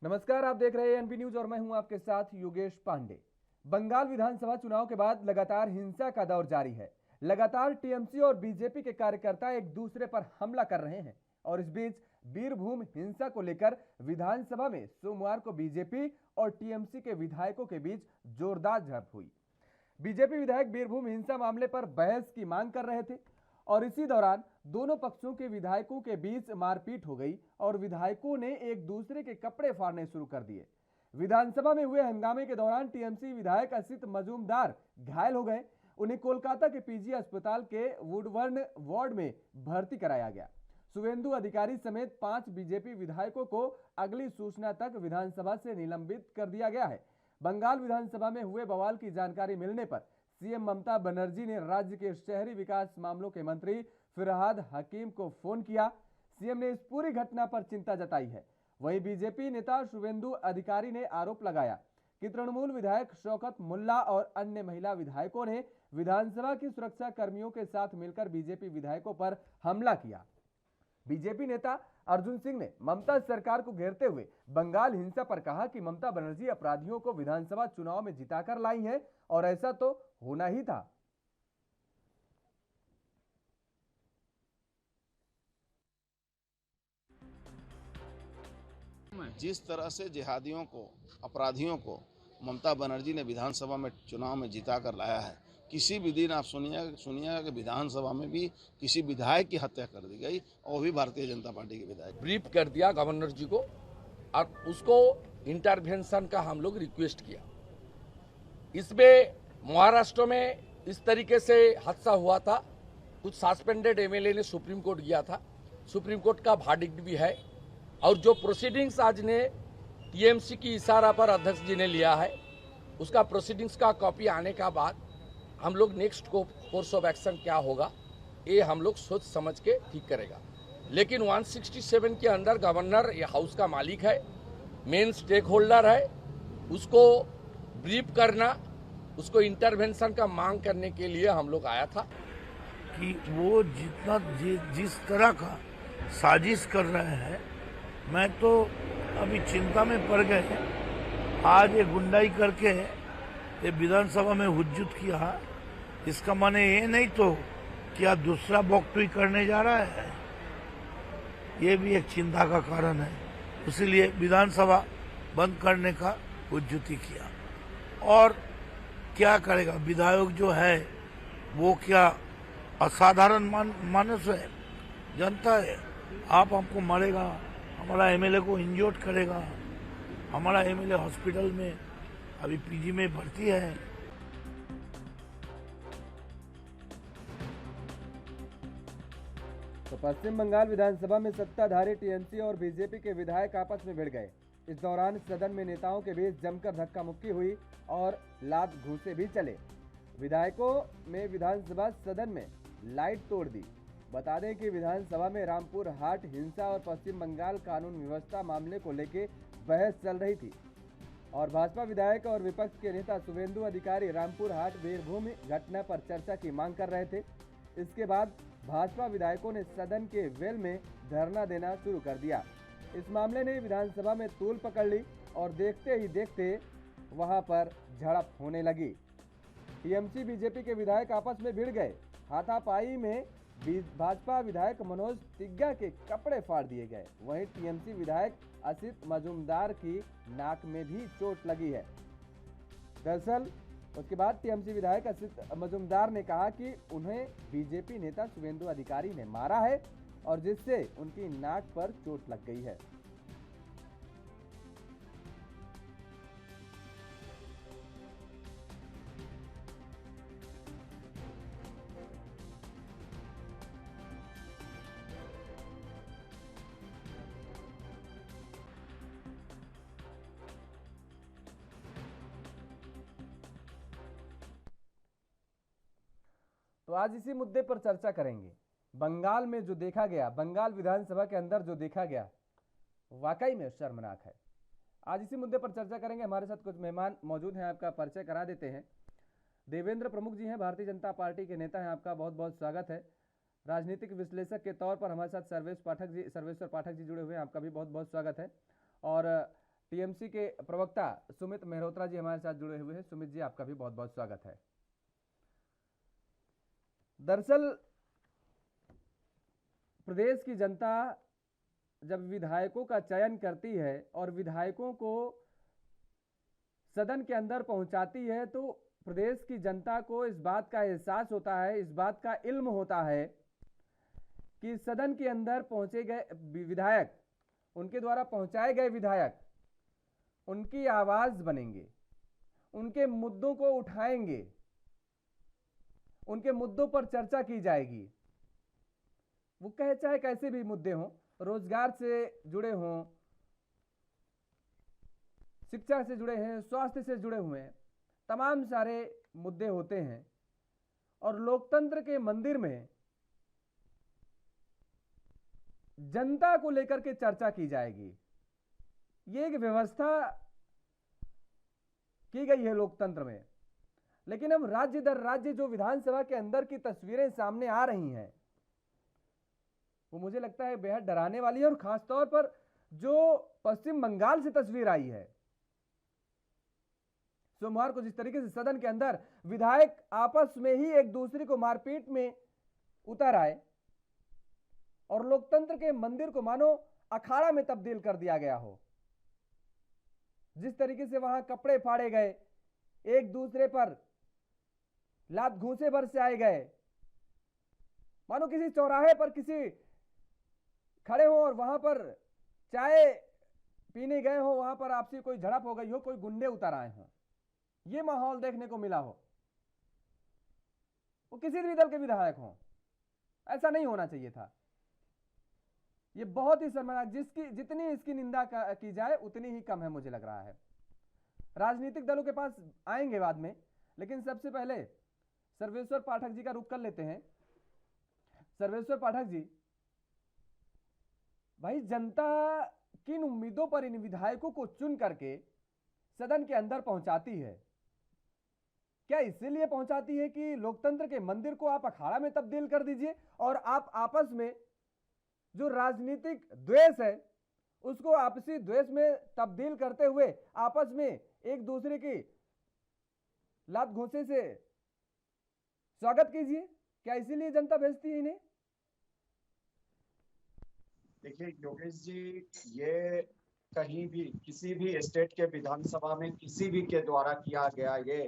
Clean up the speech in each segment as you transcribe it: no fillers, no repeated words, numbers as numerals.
नमस्कार, आप देख रहे हैं एनपी न्यूज और मैं हूं आपके साथ योगेश पांडे। बंगाल विधानसभा चुनाव के बाद लगातार हिंसा का दौर जारी है। लगातार टीएमसी और बीजेपी के कार्यकर्ता एक दूसरे पर हमला कर रहे हैं और इस बीच बीरभूम हिंसा को लेकर विधानसभा में सोमवार को बीजेपी और टीएमसी के विधायकों के बीच जोरदार झड़प हुई। बीजेपी विधायक बीरभूम हिंसा मामले पर बहस की मांग कर रहे थे और इसी दौरान दोनों पक्षों के विधायकों के बीच मारपीट हो गई और विधायकों ने एक दूसरे के कपड़े फाड़ने शुरू कर दिए। विधानसभा में हुए हंगामे के दौरान टीएमसी विधायक असित मजूमदार घायल हो गए। उन्हें कोलकाता के पीजी अस्पताल के वुडवर्न वार्ड में भर्ती कराया गया। शुभेंदु अधिकारी समेत 5 बीजेपी विधायकों को अगली सूचना तक विधानसभा से निलंबित कर दिया गया है। बंगाल विधानसभा में हुए बवाल की जानकारी मिलने पर सीएम ममता बनर्जी ने राज्य के शहरी विकास मामलों के मंत्री फिरहाद हकीम को फोन किया। सीएम ने इस पूरी घटना पर चिंता जताई है। वहीं बीजेपी नेता शुभेंदु अधिकारी ने आरोप लगाया कि तृणमूल विधायक शौकत मुल्ला और अन्य महिला विधायकों ने विधानसभा की सुरक्षा कर्मियों के साथ मिलकर बीजेपी विधायकों पर हमला किया। बीजेपी नेता अर्जुन सिंह ने ममता सरकार को घेरते हुए बंगाल हिंसा पर कहा कि ममता बनर्जी अपराधियों को विधानसभा चुनाव में जिताकर लाई हैं और ऐसा तो होना ही था। जिस तरह से जिहादियों को, अपराधियों को ममता बनर्जी ने विधानसभा में चुनाव में जिता कर लाया है, किसी भी दिन आप सुनिएगा कि विधानसभा में भी किसी विधायक की हत्या कर दी गई और वो भी भारतीय जनता पार्टी के विधायक। ब्रीफ कर दिया गवर्नर जी को और उसको इंटरवेंशन का हम लोग रिक्वेस्ट किया। इसमें महाराष्ट्र में इस तरीके से हादसा हुआ था, कुछ सस्पेंडेड एमएलए ने सुप्रीम कोर्ट गया था, सुप्रीम कोर्ट का वर्डिक्ट भी है और जो प्रोसीडिंग्स आज ने टीएमसी की इशारा पर अध्यक्ष जी ने लिया है, उसका प्रोसीडिंग्स का कॉपी आने का बाद हम लोग नेक्स्ट कोर्स ऑफ एक्शन क्या होगा ये हम लोग सोच समझ के ठीक करेगा। लेकिन 167 के अंदर गवर्नर ये हाउस का मालिक है, मेन स्टेक होल्डर है, उसको ब्रीफ करना, उसको इंटरवेंशन का मांग करने के लिए हम लोग आया था कि वो जिस तरह का साजिश कर रहे हैं, मैं तो अभी चिंता में पड़ गए। आज ये गुंडाई करके ये विधानसभा में हुज्जत किया, इसका माने ये नहीं तो क्या दूसरा बॉक्टुई करने जा रहा है, ये भी एक चिंता का कारण है। इसीलिए विधानसभा बंद करने का हुज्जती किया। और क्या करेगा विधायक जो है, वो क्या असाधारण मानस है, जनता है। आप हमको मारेगा, हमारा एमएलए को इंजोर्ड करेगा, हमारा एमएलए हॉस्पिटल में अभी पीजी में भर्ती है। तो पश्चिम बंगाल विधानसभा में सत्ताधारी टीएमसी और बीजेपी के विधायक आपस में भिड़ गए। इस दौरान सदन में नेताओं के बीच जमकर धक्का मुक्की हुई और लात घूंसे भी चले। विधायकों में विधानसभा सदन में लाइट तोड़ दी। बता दें कि विधानसभा में रामपुर हाट हिंसा और पश्चिम बंगाल कानून व्यवस्था मामले को लेकर बहस चल रही थी और भाजपा विधायक और विपक्ष के नेता शुभेंदु अधिकारी रामपुर हाट बीरभूम घटना पर चर्चा की मांग कर रहे थे। इसके बाद भाजपा विधायकों ने सदन के वेल में धरना देना शुरू कर दिया। इस मामले ने विधानसभा में तूल पकड़ ली और देखते ही देखते वहां पर झड़प होने लगी। टीएमसी बीजेपी के विधायक आपस में भिड़ गए। हाथापाई में भाजपा विधायक मनोज तिग्गा के कपड़े फाड़ दिए गए। वहीं टीएमसी विधायक असित मजूमदार की नाक में भी चोट लगी है। दरअसल उसके बाद टीएमसी विधायक असित मजूमदार ने कहा कि उन्हें बीजेपी नेता शुभेंदु अधिकारी ने मारा है और जिससे उनकी नाक पर चोट लग गई है। तो आज इसी मुद्दे पर चर्चा करेंगे। बंगाल में जो देखा गया, बंगाल विधानसभा के अंदर जो देखा गया, वाकई में शर्मनाक है। आज इसी मुद्दे पर चर्चा करेंगे। हमारे साथ कुछ मेहमान मौजूद हैं, आपका परिचय करा देते हैं। देवेंद्र प्रमुख जी हैं, भारतीय जनता पार्टी के नेता हैं, आपका बहुत बहुत स्वागत है। राजनीतिक विश्लेषक के तौर पर हमारे साथ सर्वेश्वर पाठक जी जुड़े हुए हैं, आपका भी बहुत बहुत स्वागत है। और टीएमसी के प्रवक्ता सुमित मेहरोत्रा जी हमारे साथ जुड़े हुए हैं। सुमित जी, आपका भी बहुत बहुत स्वागत है। दरअसल प्रदेश की जनता जब विधायकों का चयन करती है और विधायकों को सदन के अंदर पहुंचाती है, तो प्रदेश की जनता को इस बात का एहसास होता है, इस बात का इल्म होता है कि सदन के अंदर पहुंचे गए विधायक, उनके द्वारा पहुंचाए गए विधायक उनकी आवाज बनेंगे, उनके मुद्दों को उठाएंगे, उनके मुद्दों पर चर्चा की जाएगी। वो चाहे कैसे भी मुद्दे हों, रोजगार से जुड़े हों, शिक्षा से जुड़े हैं, स्वास्थ्य से जुड़े हुए हैं, तमाम सारे मुद्दे होते हैं और लोकतंत्र के मंदिर में जनता को लेकर के चर्चा की जाएगी। ये एक व्यवस्था की गई है लोकतंत्र में। लेकिन अब राज्य दर राज्य जो विधानसभा के अंदर की तस्वीरें सामने आ रही हैं, वो मुझे लगता है बेहद डराने वाली है। और खासतौर पर जो पश्चिम बंगाल से तस्वीर आई है, सोमवार को जिस तरीके से सदन के अंदर विधायक आपस में ही एक दूसरे को मारपीट में उतर आए और लोकतंत्र के मंदिर को मानो अखाड़ा में तब्दील कर दिया गया हो, जिस तरीके से वहां कपड़े फाड़े गए, एक दूसरे पर लात घूंसे बरसाए गए, मानो किसी चौराहे पर किसी खड़े हो और वहां पर चाय पीने गए हो, वहां पर आपसी कोई झड़प हो गई हो, कोई गुंडे उतर आए हो, यह माहौल देखने को मिला हो। वो किसी भी दल के विधायक हो, ऐसा नहीं होना चाहिए था। ये बहुत ही शर्मनाक, जितनी इसकी निंदा की जाए उतनी ही कम है, मुझे लग रहा है। राजनीतिक दलों के पास आएंगे बाद में, लेकिन सबसे पहले सर्वेश्वर पाठक जी का रुख कर लेते हैं। सर्वेश्वर पाठक जी, भाई जनता किन उम्मीदों पर इन विधायकों को चुन करके सदन के अंदर पहुंचाती है? क्या इसीलिए पहुंचाती है कि लोकतंत्र के मंदिर को आप अखाड़ा में तब्दील कर दीजिए और आप आपस में जो राजनीतिक द्वेष है उसको आपसी द्वेष में तब्दील करते हुए आपस में एक दूसरे की लात घूंसे से स्वागत कीजिए? क्या इसीलिए जनता भेजती है इन्हें? देखिए योगेश जी, ये कहीं भी किसी भी स्टेट के विधानसभा में किसी भी के द्वारा किया गया ये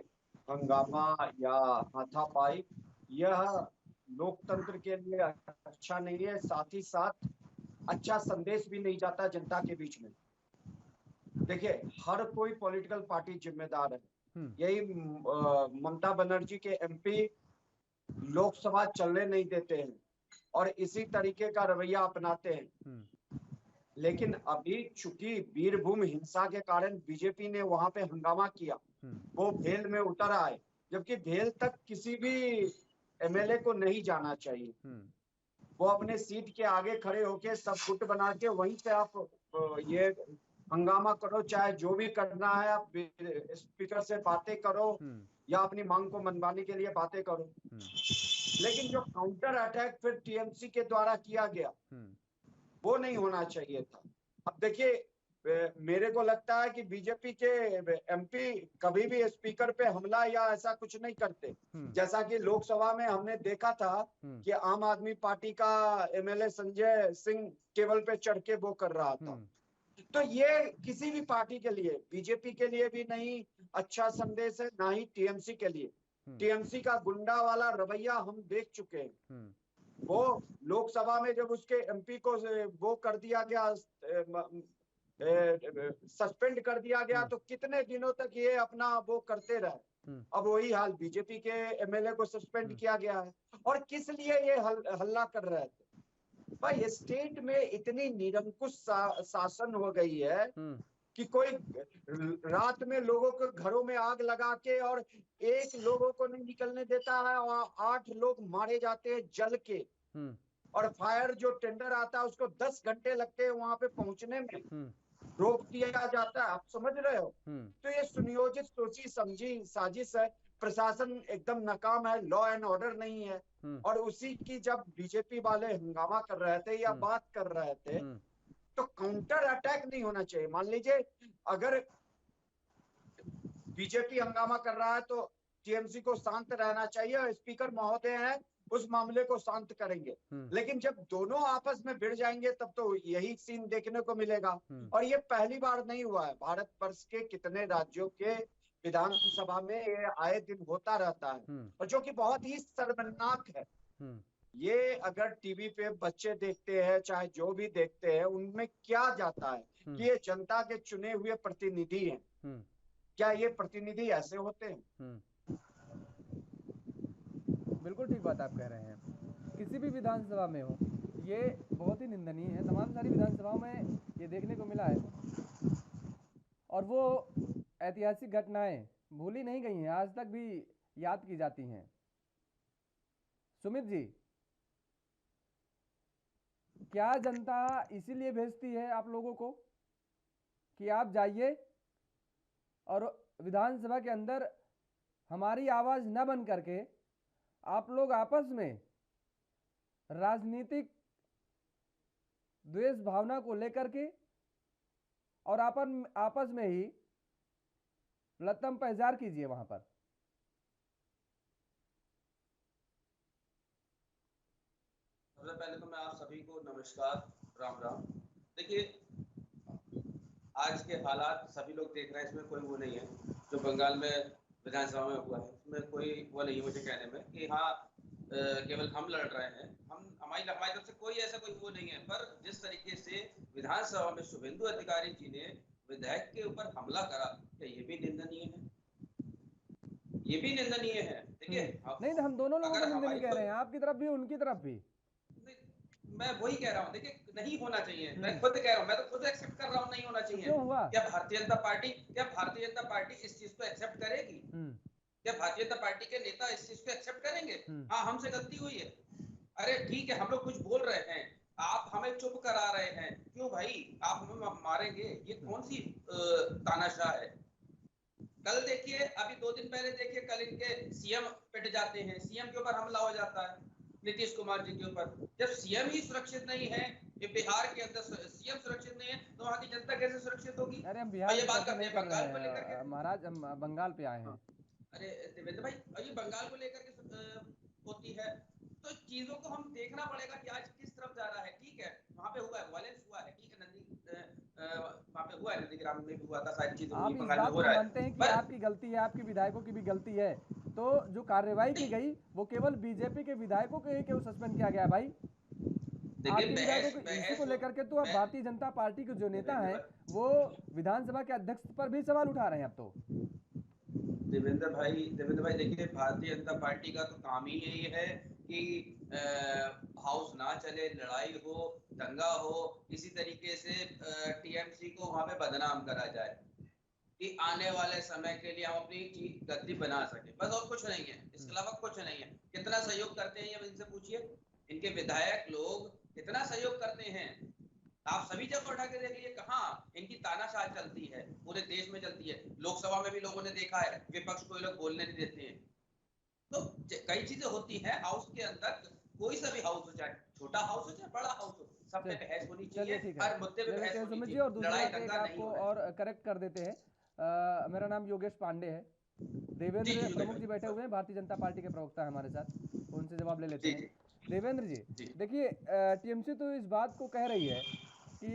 हंगामा या हाथापाई, यह लोकतंत्र के लिए अच्छा नहीं है, साथ ही साथ अच्छा संदेश भी नहीं जाता जनता के बीच में। देखिए, हर कोई पॉलिटिकल पार्टी जिम्मेदार है। यही ममता बनर्जी के एमपी लोकसभा चलने नहीं देते हैं और इसी तरीके का रवैया अपनाते हैं। लेकिन अभी चूंकि वीरभूम हिंसा के कारण बीजेपी ने वहां पे हंगामा किया, वो भेल में उतर आए, जबकि भेल तक किसी भी एमएलए को नहीं जाना चाहिए। वो अपने सीट के आगे खड़े होके सब गुट बना के वहीं पे आप ये हंगामा करो, चाहे जो भी करना है आप स्पीकर से बातें करो या अपनी मांग को मनवाने के लिए बातें करो। लेकिन जो काउंटर अटैक फिर टीएमसी के द्वारा किया गया, वो नहीं होना चाहिए था। अब देखिए, मेरे को लगता है कि बीजेपी के एमपी कभी भी स्पीकर पे हमला या ऐसा कुछ नहीं करते, जैसा कि लोकसभा में हमने देखा था कि आम आदमी पार्टी का एमएलए संजय सिंह टेबल पे चढ़ के वो कर रहा था। तो ये किसी भी पार्टी के लिए, बीजेपी के लिए भी नहीं अच्छा संदेश है, ना ही टीएमसी के लिए। टीएमसी का गुंडा वाला रवैया हम देख चुके हैं। वो लोकसभा में जब उसके एमपी को वो कर दिया गया, सस्पेंड कर दिया गया, तो कितने दिनों तक ये अपना वो करते रहे। अब वही हाल बीजेपी के एमएलए को सस्पेंड किया गया है। और किस लिए ये हल्ला कर रहे थे? भाई, स्टेट में इतनी निरंकुश शासन हो गई है कि कोई रात में लोगों के घरों में आग लगा के और एक लोगों को नहीं निकलने देता है, वहां 8 लोग मारे जाते हैं जल के। और फायर जो टेंडर आता है उसको 10 घंटे लगते हैं वहां पे पहुंचने में, रोक दिया जाता है। आप समझ रहे हो? तो ये सुनियोजित सोची समझी साजिश है। प्रशासन एकदम नाकाम है, लॉ एंड ऑर्डर नहीं है। और उसी की जब बीजेपी वाले हंगामा कर रहे थे या बात कर रहे थे, तो काउंटर अटैक नहीं होना चाहिए। मान लीजिए अगर बीजेपी हंगामा कर रहा है तो टीएमसी को शांत रहना चाहिए और स्पीकर महोदय हैं उस मामले को शांत करेंगे। लेकिन जब दोनों आपस में भिड़ जाएंगे तब तो यही सीन देखने को मिलेगा। और ये पहली बार नहीं हुआ है, भारत वर्ष के कितने राज्यों के विधानसभा में ये आए दिन होता रहता है और जो कि बहुत ही शर्मनाक है। ये अगर टीवी पे बच्चे देखते हैं चाहे जो भी देखते हैं उनमें क्या जाता है कि ये जनता के चुने हुए प्रतिनिधि हैं। क्या ये प्रतिनिधि ऐसे होते हैं? बिल्कुल ठीक बात आप कह रहे हैं। किसी भी विधानसभा में हो ये बहुत ही निंदनीय है। तमाम सारी विधानसभाओं में ये देखने को मिला है और वो ऐतिहासिक घटनाएं भूली नहीं गई हैं, आज तक भी याद की जाती हैं। सुमित जी, क्या जनता इसीलिए भेजती है आप लोगों को कि आप जाइए और विधानसभा के अंदर हमारी आवाज न बन करके आप लोग आपस में राजनीतिक द्वेष भावना को लेकर के और आपस में ही लत्तम पैजार कीजिए वहां पर? सबसे पहले तो मैं आप सभी को नमस्कार, राम राम। देखिए आज के हालात सभी लोग देख रहे हैं, इसमें कोई वो नहीं है जो बंगाल में विधानसभा में हुआ है, इसमें कोई वो नहीं है मुझे कहने में कि हाँ केवल हम लड़ रहे हैं। हमारी तरफ से कोई ऐसा कोई वो नहीं है। पर जिस तरीके से विधानसभा में शुभेंदु अधिकारी जी ने विधायक के ऊपर हमला करा, क्या ये भी निंदनीय है? ये भी निंदनीय है। देखिए नहीं, हम दोनों लोगों को निंदनीय कह रहे हैं, आपकी तरफ भी उनकी तरफ भी। मैं वही कह रहा हूँ, देखिए नहीं होना चाहिए। मैं खुद कह रहा हूँ, मैं तो खुद एक्सेप्ट कर रहा हूँ नहीं होना चाहिए। क्यों हुआ? क्या भारतीय जनता पार्टी इस चीज को एक्सेप्ट करेगी? क्या भारतीय जनता पार्टी के नेता इस चीज को एक्सेप्ट करेंगे? हाँ हमसे गलती हुई है, अरे ठीक है, हम लोग कुछ बोल रहे हैं, आप हमें चुप करा रहे हैं, क्यों भाई आप हमें मारेंगे? ये कौन सी तानाशाह है? कल देखिए, अभी 2 दिन पहले देखिए, कल इनके सीएम पिट जाते हैं, सीएम के ऊपर हमला हो जाता है नीतीश कुमार जी के ऊपर। जब सीएम ही सुरक्षित नहीं है, ये बिहार के अंदर सीएम सुरक्षित नहीं है तो वहां की जनता कैसे सुरक्षित होगी? अरे हम बिहार ये बात नहीं कर रहे हैं महाराज, हम बंगाल पे आए हैं। अरे देवेंद्र भाई, ये बंगाल को लेकर के होती है तो चीजों को हम देखना पड़ेगा कि आज किस तरफ जा रहा है। ठीक है, वहां पे हुआ है, वायलेंस हुआ है, ठीक है, वहां पे हुआ है, नंदीग्राम में भी हुआ था, सारी चीजें आप इस बात को मानते हैं कि आपकी गलती है, आपकी विधायकों की भी गलती है, तो जो कार्रवाई की गई वो केवल बीजेपी के विधायकों को ही क्यों सस्पेंड किया गया भाई? आपके विधायकों को इसी को लेकर के तो अब भारतीय जनता पार्टी के जो नेता हैं वो विधानसभा के अध्यक्ष पर भी सवाल उठा रहे हैं अब तो। देवेंद्र भाई देखिए, भारतीय जनता पार्टी का तो काम ही यही है कि हाउस ना चले, लड़ाई हो, दंगा हो, इसी तरीके से टीएमसी को वहां पे बदनाम करा जाए कि आने वाले समय के लिए हम अपनी गद्दी बना सके, बस और कुछ नहीं है, इसके अलावा कुछ नहीं है। कितना सहयोग करते हैं ये इनसे पूछिए, इनके विधायक लोग कितना सहयोग करते हैं। आप सभी जगह उठा के देख लीजिए, कहाँ इनकी तानाशाह चलती है, पूरे देश में चलती है। लोकसभा में भी लोगों ने देखा है, विपक्ष को ये लोग बोलने नहीं देते हैं। तो कई चीजें होती हैं हाउस के अंदर, कोई सा भी हाउस हो, चाहे छोटा हाउस हो चाहे बड़ा हाउस हो, सब पे बहस होनी चाहिए, हर मुद्दे पे बहस होनी चाहिए, और दूसरा लड़ाई एक दंगा नहीं आपको होना और करेक्ट कर देते हैं। मेरा नाम योगेश पांडे है। देवेंद्र प्रमुख जी बैठे हुए हैं, भारतीय जनता पार्टी के प्रवक्ता है हमारे साथ, उनसे जवाब ले लेते हैं। देवेंद्र जी देखिए, टीएमसी तो इस बात को कह रही है कि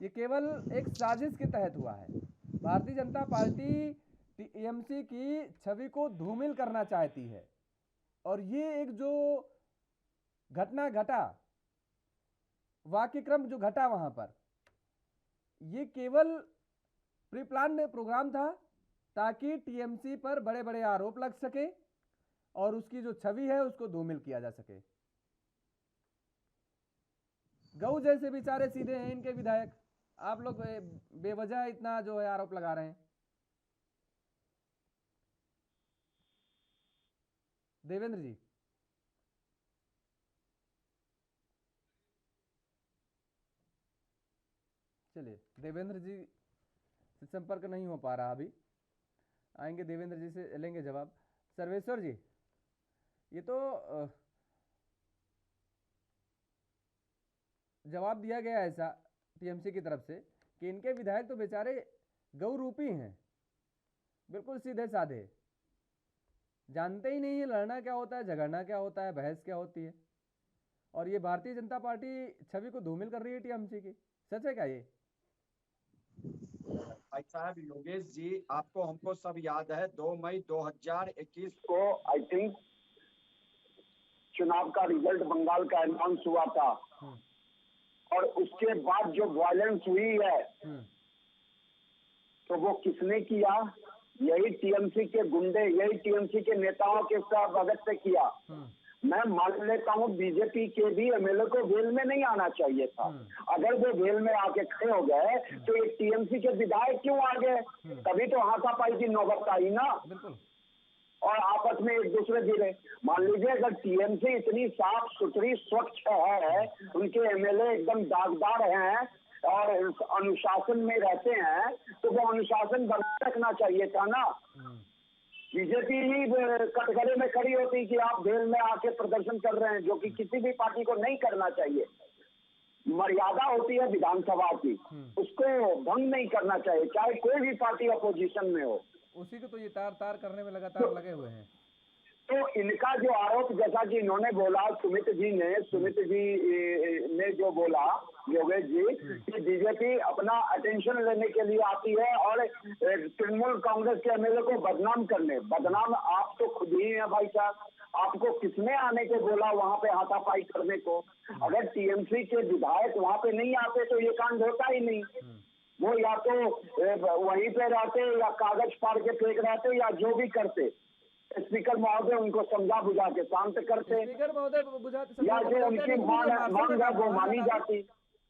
ये केवल एक साजिश के तहत हुआ है। भारतीय जनता पार्टी टीएमसी की छवि को धूमिल करना चाहती है और ये एक जो घटना घटा, वाक्यक्रम जो घटा वहां पर, ये केवल प्री प्लान प्रोग्राम था ताकि टीएमसी पर बड़े बड़े आरोप लग सके और उसकी जो छवि है उसको धूमिल किया जा सके। गऊ जैसे बेचारे सीधे हैं इनके विधायक, आप लोग बेवजह इतना जो है आरोप लगा रहे हैं। देवेंद्र जी, चलिए, देवेंद्र जी से संपर्क नहीं हो पा रहा, अभी आएंगे, देवेंद्र जी से लेंगे जवाब। सर्वेश्वर जी, ये तो जवाब दिया गया ऐसा टीएमसी की तरफ से कि इनके विधायक तो बेचारे गौ रूपी हैं, बिल्कुल सीधे साधे, जानते ही नहीं है लड़ना क्या होता है, झगड़ना क्या होता है, बहस क्या होती है। और ये भारतीय जनता पार्टी छवि को धूमिल कर रही है टीएमसी की। सच है क्या ये? भाई साहब योगेश जी, आपको हमको सब याद है 2 मई 2021 को आई थिंक चुनाव का रिजल्ट बंगाल का अनाउंस हुआ था, और उसके बाद जो वायलेंस हुई है तो वो किसने किया? यही टीएमसी के गुंडे, यही टीएमसी के नेताओं के साथ मदद से किया। मैं मान लेता हूँ बीजेपी के भी एमएलए को जेल में नहीं आना चाहिए था। अगर वो जेल में आके खड़े हो गए तो एक टीएमसी के विधायक क्यों आ गए? तभी तो हाथापाई की नौबत आई ना, और आपस में एक दूसरे गिरे। मान लीजिए अगर टीएमसी इतनी साफ सुथरी स्वच्छ है, उनके एमएलए एकदम दागदार हैं और अनुशासन में रहते हैं, तो वो अनुशासन बनाए रखना चाहिए था ना। बीजेपी ही कटघरे में खड़ी होती कि आप जेल में आके प्रदर्शन कर रहे हैं, जो कि किसी भी पार्टी को नहीं करना चाहिए। मर्यादा होती है विधानसभा की, उसको भंग नहीं करना चाहिए, चाहे कोई भी पार्टी अपोजिशन में हो। उसी को तो ये तार तार करने में लगातार लगे हुए हैं। तो इनका जो आरोप, जैसा कि इन्होंने बोला, सुमित जी ने जो बोला योगेश जी, कि बीजेपी अपना अटेंशन लेने के लिए आती है और तृणमूल कांग्रेस के एमएलए को बदनाम करने। बदनाम आप तो खुद ही हैं भाई साहब, आपको किसने आने को बोला वहां पे हाथापाई करने को? अगर टीएमसी के विधायक वहां पे नहीं आते तो ये कांड होता ही नहीं। वो या तो वहीं पे रहते या कागज फाड़ के फेंक रहते या जो भी करते। स्पीकर महोदय उनको समझा बुझा के शांत करते, स्पीकर महोदय बुझाते या जो उनकी मांग है वो मानी जाती।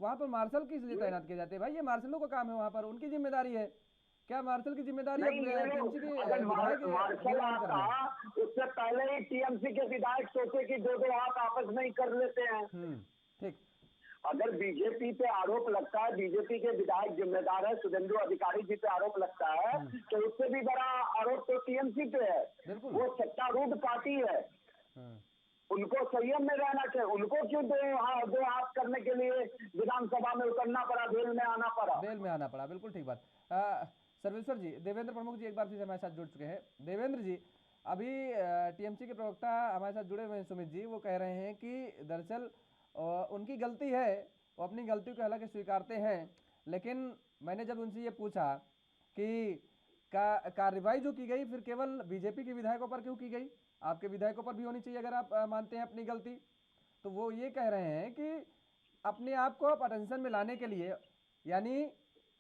वहाँ पर मार्शल किस लिए तैनात किए जाते हैं भाई? ये मार्शलों का काम है, वहाँ पर उनकी जिम्मेदारी है। क्या मार्शल की जिम्मेदारी है अगर मार्शल आता उससे पहले ही टीएमसी के विधायक सोचे कि दो हाथ आपस में ही कर लेते हैं। ठीक। अगर बीजेपी पे आरोप लगता है, बीजेपी के विधायक जिम्मेदार है, सुधेंदु अधिकारी जी पे आरोप लगता है, तो उससे भी बड़ा आरोप तो टीएमसी पे है। वो सत्तारूढ़ पार्टी है, उनको संयम में रहना चाहिए। उनको क्यों दो हाथ करने के लिए विधानसभा में उतरना पड़ा, जेल में आना पड़ा? बिल्कुल ठीक बात। सर्वेश्वर जी, देवेंद्र प्रमुख जी एक बार फिर हमारे साथ जुड़ चुके हैं। देवेंद्र जी, अभी टीएमसी के प्रवक्ता हमारे साथ जुड़े हुए हैं सुमित जी, वो कह रहे हैं कि दरअसल उनकी गलती है, वो अपनी गलती को हालांकि स्वीकारते हैं, लेकिन मैंने जब उनसे ये पूछा कि कार्रवाई जो की गई फिर केवल बीजेपी के विधायकों पर क्यों की गई, आपके विधायकों पर भी होनी चाहिए अगर आप मानते हैं अपनी गलती, तो वो ये कह रहे हैं कि अपने आप को आप अटेंशन में लाने के लिए, यानी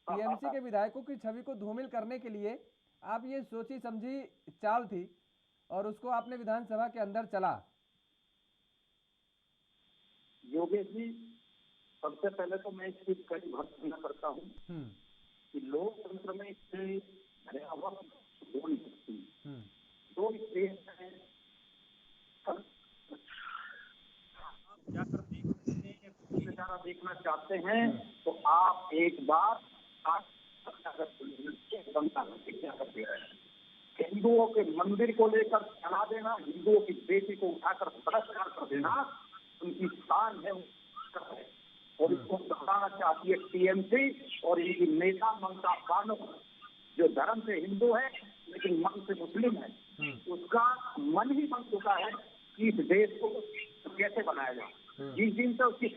टीएमसी के विधायकों की छवि को धूमिल करने के लिए आप ये सोची समझी चाल थी और उसको आपने विधानसभा के अंदर चला। योगेश जी, सबसे पहले तो मैं इसकी कड़ी भर्त्सना करता हूँ कि लोकतंत्र में इससे हो नहीं सकती। दो देश में जाकर देखना चाहते हैं तो आप एक बार हिंदुओं के मंदिर को लेकर चला देना, हिंदुओं की बेटी को उठाकर बलात्कार कर देना उनकी शान है, और इसको बताना चाहती है टीएमसी और ये नेता ममता बनर्जी, जो धर्म से हिंदू है लेकिन मन से मुस्लिम है। उसका मन ही बन चुका है कि इस देश को कैसे बनाया जाए। जिस दिन से उसकी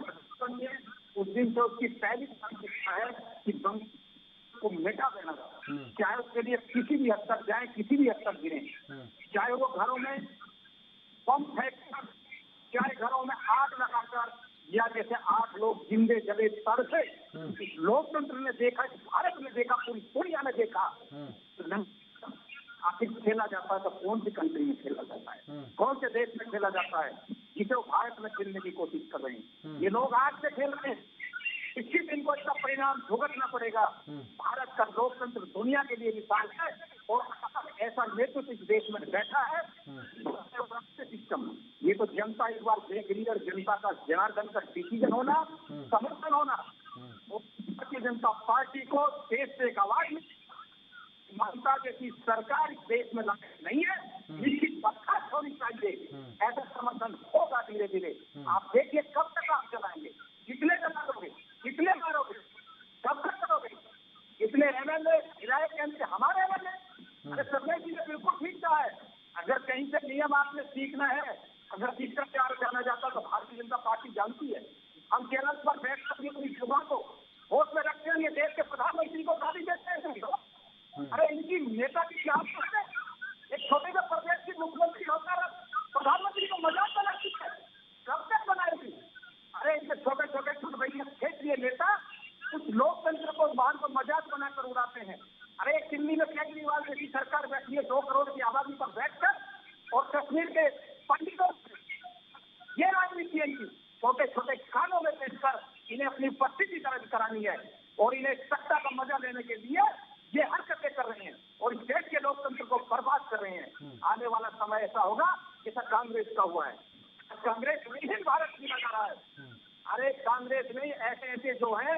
बनी है उस दिन से उसकी पहली प्राथमिकता है कि बंग को मिटा देना, चाहे उसके लिए किसी भी हद तक जाए, किसी भी हद तक गिरे, चाहे वो घरों में बम फेंक, चाहे घरों में आग लगाकर, या जैसे 8 लोग जिंदे जले तरसे। लोकतंत्र ने देखा, भारत ने देखा, पूरी दुनिया ने देखा, आखिर खेला जाता है तो कौन सी कंट्री में खेला जाता है, कौन से देश में खेला जाता है जिसे वो भारत में खेलने की कोशिश कर रहे हैं। ये लोग आज से खेल रहे हैं, इसी दिन को इसका परिणाम भुगतना पड़ेगा। भारत का लोकतंत्र दुनिया के लिए मिसाल है, और ऐसा नेतृत्व इस देश में बैठा है सिस्टम। ये तो जनता एक बार देख रही है, और जनता का जनार्दन का डिसीजन होना, समर्थन होना, भारतीय जनता पार्टी को देश से एक आवाज ममता जैसी सरकार इस देश में नहीं है, इसकी बर्खास्त होनी चाहिए। ऐसा समर्थन होगा धीरे धीरे। आप देखिए कब तक आप चलाएंगे, जितने तक नियम आपने सीखना है। अगर सीखकर तैयार जाना जाता तो भारतीय जनता पार्टी जानती है। हम चैनल पर बैठ कर अपनी जुबान को होश में रखते हैं। ये देश के प्रधानमंत्री को गाली देते हैं। अरे इनकी नेता की क्या है? एक छोटे से प्रदेश की मुख्यमंत्री होकर प्रधानमंत्री को मजाक बनाती है, कब तक बनाएगी? अरे इनके छोटे छोटे छुटभैया क्षेत्रीय नेता कुछ लोकतंत्र को मान को मजाक बनाकर उड़ाते हैं। अरे दिल्ली में केजरीवाल जैसी सरकार बैठी है 2 करोड़ की आबादी पर बैठकर, और कश्मीर के पंडितों ये राजनीति है इनकी। छोटे छोटे खानों में बैठकर इन्हें अपनी उपस्थिति दर्ज करानी है और इन्हें सत्ता का मजा लेने के लिए ये हरकतें कर रहे हैं और इस देश के लोकतंत्र को बर्बाद कर रहे हैं। आने वाला समय ऐसा होगा जैसा कांग्रेस का हुआ है। कांग्रेस विहीन भारत जीना जा रहा है। अरे कांग्रेस में ऐसे ऐसे जो है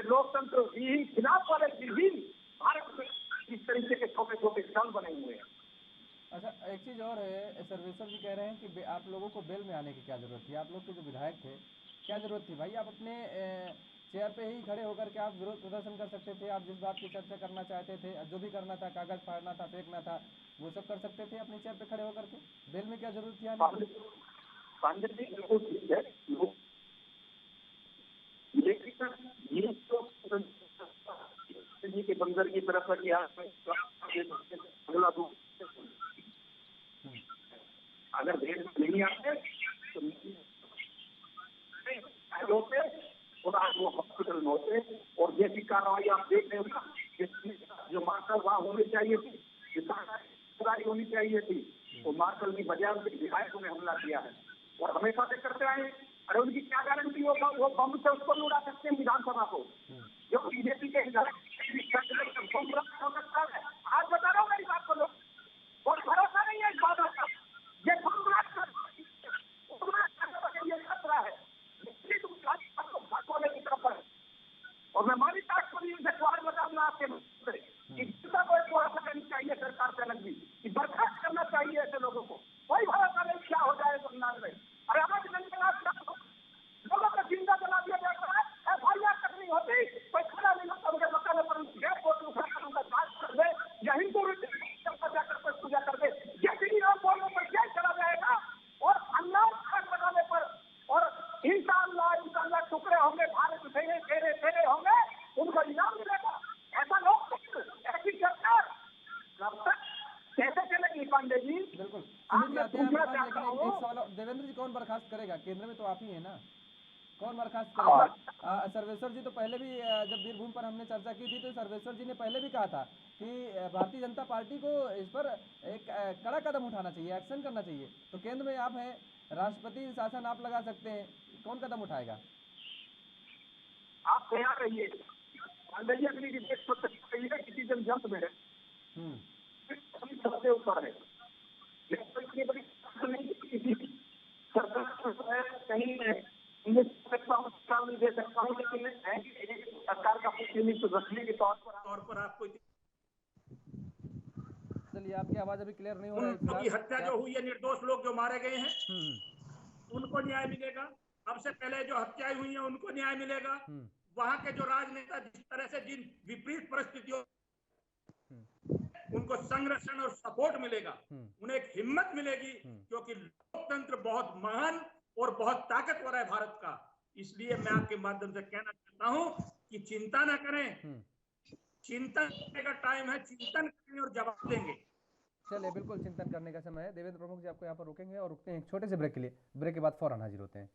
लोकतंत्र विहीन, खिलाफ वाले विहीन भारत में इस तरीके के छोटे छोटे दल बने हुए हैं। अच्छा, एक चीज़ और है, सर्वेश्वर जी कह रहे हैं कि आप लोगों को बेल में आने की क्या ज़रूरत थी? आप लोग के जो विधायक थे, क्या ज़रूरत थी भाई? आप अपने चेयर पे ही खड़े होकर के आप विरोध प्रदर्शन कर सकते थे। आप जिस बात की चर्चा करना चाहते थे, जो भी करना था, कागज फाड़ना था, फेंकना था, वो सब कर सकते थे अपनी चेयर पे खड़े होकर के। बेल में क्या जरूरत थी आने की? के बंदर की तरफ अगर देश में नहीं आते तो होते और आज वो हॉस्पिटल में होते। और जैसी कार्रवाई आप देख रहे हो ना, जो मार्शल वहाँ होनी चाहिए थी, जितनी होनी चाहिए थी, वो मार्शल की बजाय उनके विधायकों ने हमला किया है और हमेशा से करते आए। अरे उनकी क्या गारंटी होगा? वो बम से उसको भी उड़ा सकते हैं विधानसभा को, जो बीजेपी के आज बता रहा हूँ मेरी बात को, और भरोसा नहीं है इस बात का। ये खतरा है और मैं मानी से सवाल बताऊंगा आपके चाहिए सरकार से अलग भी बर्खास्त करना चाहिए ऐसे लोगों को। कोई भरोसा नहीं क्या हो जाए बंगाल में। अरे लोगों का जिंदा जला दिया जाता है, FIR तक नहीं होती, कोई खड़ा नहीं होता, उनके मकान पर उनका जांच कर दे या हिंदू जाकर पूजा कर दे, ये बोलने पर क्या चला जाएगा और अल्लाह बनाने पर और इंशाअल्लाह टुकड़े होंगे, भारत फेरे होंगे, उनको इनाम मिलेगा। ऐसा लोग ऐसी सरकार कब तक कैसे चलेगी पांडे जी? बिल्कुल। देवेंद्र जी, कौन बर्खास्त करेगा? केंद्र में तो आप ही है ना, कौन बर्खास्त करेगा? सर्वेश्वर जी तो पहले भी, जब वीरभूमि पर हमने चर्चा की थी तो सर्वेश्वर जी ने पहले भी कहा था कि भारतीय जनता पार्टी को इस पर एक कड़ा कदम उठाना चाहिए, एक्शन करना चाहिए। तो केंद्र में आप हैं, राष्ट्रपति शासन आप लगा सकते हैं, कौन कदम उठाएगा? आप तैयार रहिए। पांडे जी अपनी सिटीजन जंप में है, सबसे ऊपर है, इतनी बड़ी नहीं सरकार कहीं नहीं दे सकता हूँ, लेकिन सरकार का प्रतिनिधित्व रखने के तौर पर आपको। चलिए, आपकी आवाज अभी क्लियर नहीं हो रही है। उनकी हत्या जो हुई है, निर्दोष लोग जो मारे गए हैं उनको न्याय मिलेगा। अब से पहले जो हत्याएं हुई हैं उनको न्याय मिलेगा। वहां के जो राजनेता जिस तरह से जिन विपरीत परिस्थितियों उनको संरक्षण और सपोर्ट मिलेगा, उन्हें एक हिम्मत मिलेगी, क्योंकि लोकतंत्र बहुत महान और बहुत ताकतवर है भारत का। इसलिए मैं आपके माध्यम से कहना चाहता हूं कि चिंता ना करें, चिंतन करने का टाइम है, चिंतन करें और जवाब देंगे। चलिए, बिल्कुल चिंतन करने का समय है। देवेंद्र प्रमुख जी आपको यहाँ पर रोकेंगे और रुकते हैं एक छोटे से ब्रेक के लिए। ब्रेक के बाद फौरन हाजिर होते हैं।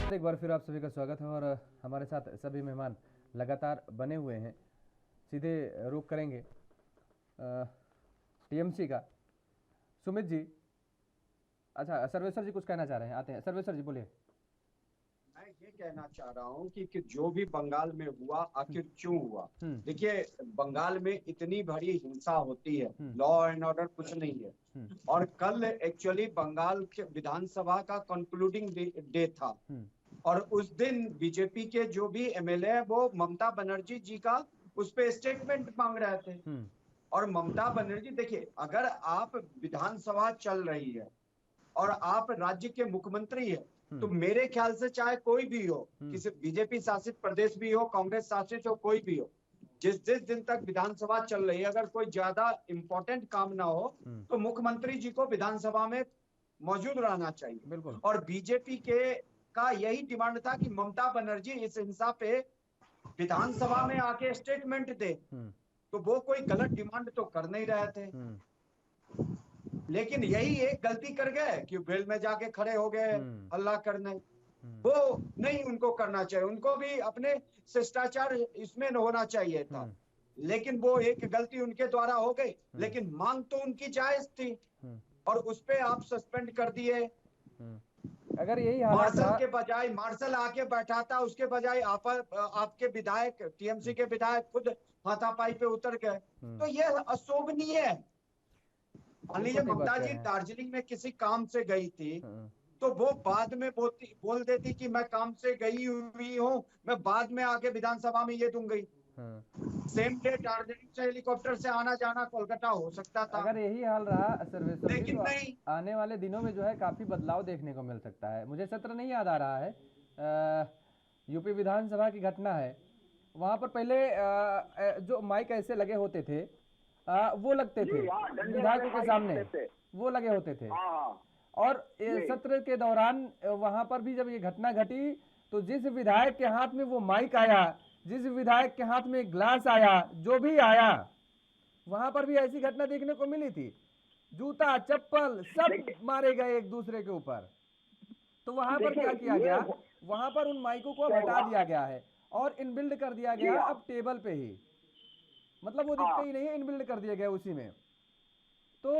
एक बार फिर आप सभी का स्वागत है और हमारे साथ सभी मेहमान लगातार बने हुए हैं। सीधे रुख करेंगे टीएमसी का। सुमित जी, अच्छा सर्वेश्वर जी कुछ कहना चाह रहे हैं, आते हैं। सर्वेश्वर जी बोलिए। मैं ये कहना चाह रहा हूँ कि जो भी बंगाल में हुआ आखिर क्यों हुआ। देखिए, बंगाल में इतनी बड़ी हिंसा होती है, लॉ एंड ऑर्डर कुछ नहीं है। और कल एक्चुअली बंगाल के विधानसभा का कंक्लूडिंग डे था और उस दिन बीजेपी के जो भी एमएलए है वो ममता बनर्जी जी का उस पे स्टेटमेंट मांग रहे थे। और ममता बनर्जी, देखिए, अगर आप विधानसभा चल रही है और आप राज्य के मुख्यमंत्री है तो मेरे ख्याल से चाहे कोई भी हो, किसी बीजेपी शासित प्रदेश भी हो, कांग्रेस शासित हो, कोई भी हो, जिस दिन तक विधानसभा चल रही है, अगर कोई ज्यादा इंपॉर्टेंट काम ना हो तो मुख्यमंत्री जी को विधानसभा में मौजूद रहना चाहिए। बिल्कुल। और बीजेपी का यही डिमांड था कि ममता बनर्जी इस हिंसा पे विधानसभा में आके स्टेटमेंट दे, तो वो कोई गलत डिमांड तो कर नहीं रहे थे। लेकिन यही एक गलती कर गए कि बेल में जाके खड़े हो गए हल्ला करने। वो नहीं उनको करना चाहिए, उनको भी अपने शिष्टाचार इसमें होना चाहिए था। लेकिन वो एक गलती उनके द्वारा हो गई, लेकिन मांग तो उनकी जायज थी और उस पे आप सस्पेंड कर दिए। अगर यही हालात मार्शल के बजाय मार्शल आके बैठा था, उसके बजाय आपके विधायक टीएमसी के विधायक खुद हाथापाई पे उतर गए, तो ये अशोभनीय है। मान लीजिए ममता जी दार्जिलिंग में किसी काम से गई थी, तो वो बाद में बोल देती कि मैं काम से गई हुई हूँ, मैं बाद में आके विधानसभा में ये दूंगी। सेम डे दार्जिलिंग से हेलीकॉप्टर से आना जाना कोलकाता हो सकता था। अगर यही हाल रहा सर्वेश्वर जी, लेकिन तो नहीं, आने वाले दिनों में जो है काफी बदलाव देखने को मिल सकता है। मुझे सत्र नहीं याद आ रहा है, यूपी विधानसभा की घटना है, वहां पर पहले जो माइक ऐसे लगे होते थे, वो लगते थे विधायकों के सामने, वो लगे होते थे। और सत्र के दौरान वहां पर भी जब ये घटना घटी, तो जिस विधायक के हाथ में वो माइक आया, जिस विधायक के हाथ में ग्लास आया, जो भी आया, वहां पर भी ऐसी घटना देखने को मिली थी। जूता चप्पल सब मारे गए एक दूसरे के ऊपर। तो वहां पर क्या किया गया, वहां पर उन माइकों को हटा दिया गया है और इनबिल्ड कर दिया गया अब टेबल पे ही, मतलब वो दिखते ही नहीं है, इनबिल्ड कर दिया गया उसी में। तो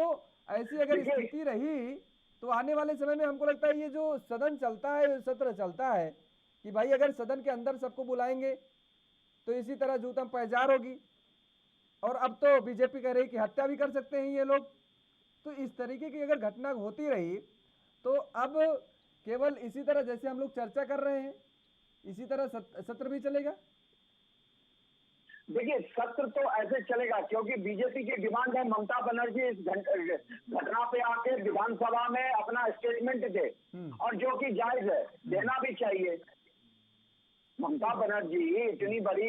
ऐसी अगर स्थिति रही तो आने वाले समय में हमको लगता है ये जो सदन चलता है, सत्र चलता है, कि भाई अगर सदन के अंदर सबको बुलाएंगे तो इसी तरह जूतम पैजार होगी। और अब तो बीजेपी कह रही कि हत्या भी कर सकते हैं ये लोग। तो इस तरीके की अगर घटना होती रही तो अब केवल इसी तरह जैसे हम लोग चर्चा कर रहे हैं, इसी तरह सत्र भी चलेगा। देखिए सत्र तो ऐसे चलेगा क्योंकि बीजेपी की डिमांड है ममता बनर्जी इस घटना पे आके विधानसभा में अपना स्टेटमेंट दे, और जो कि जायज है, देना भी चाहिए। ममता बनर्जी इतनी बड़ी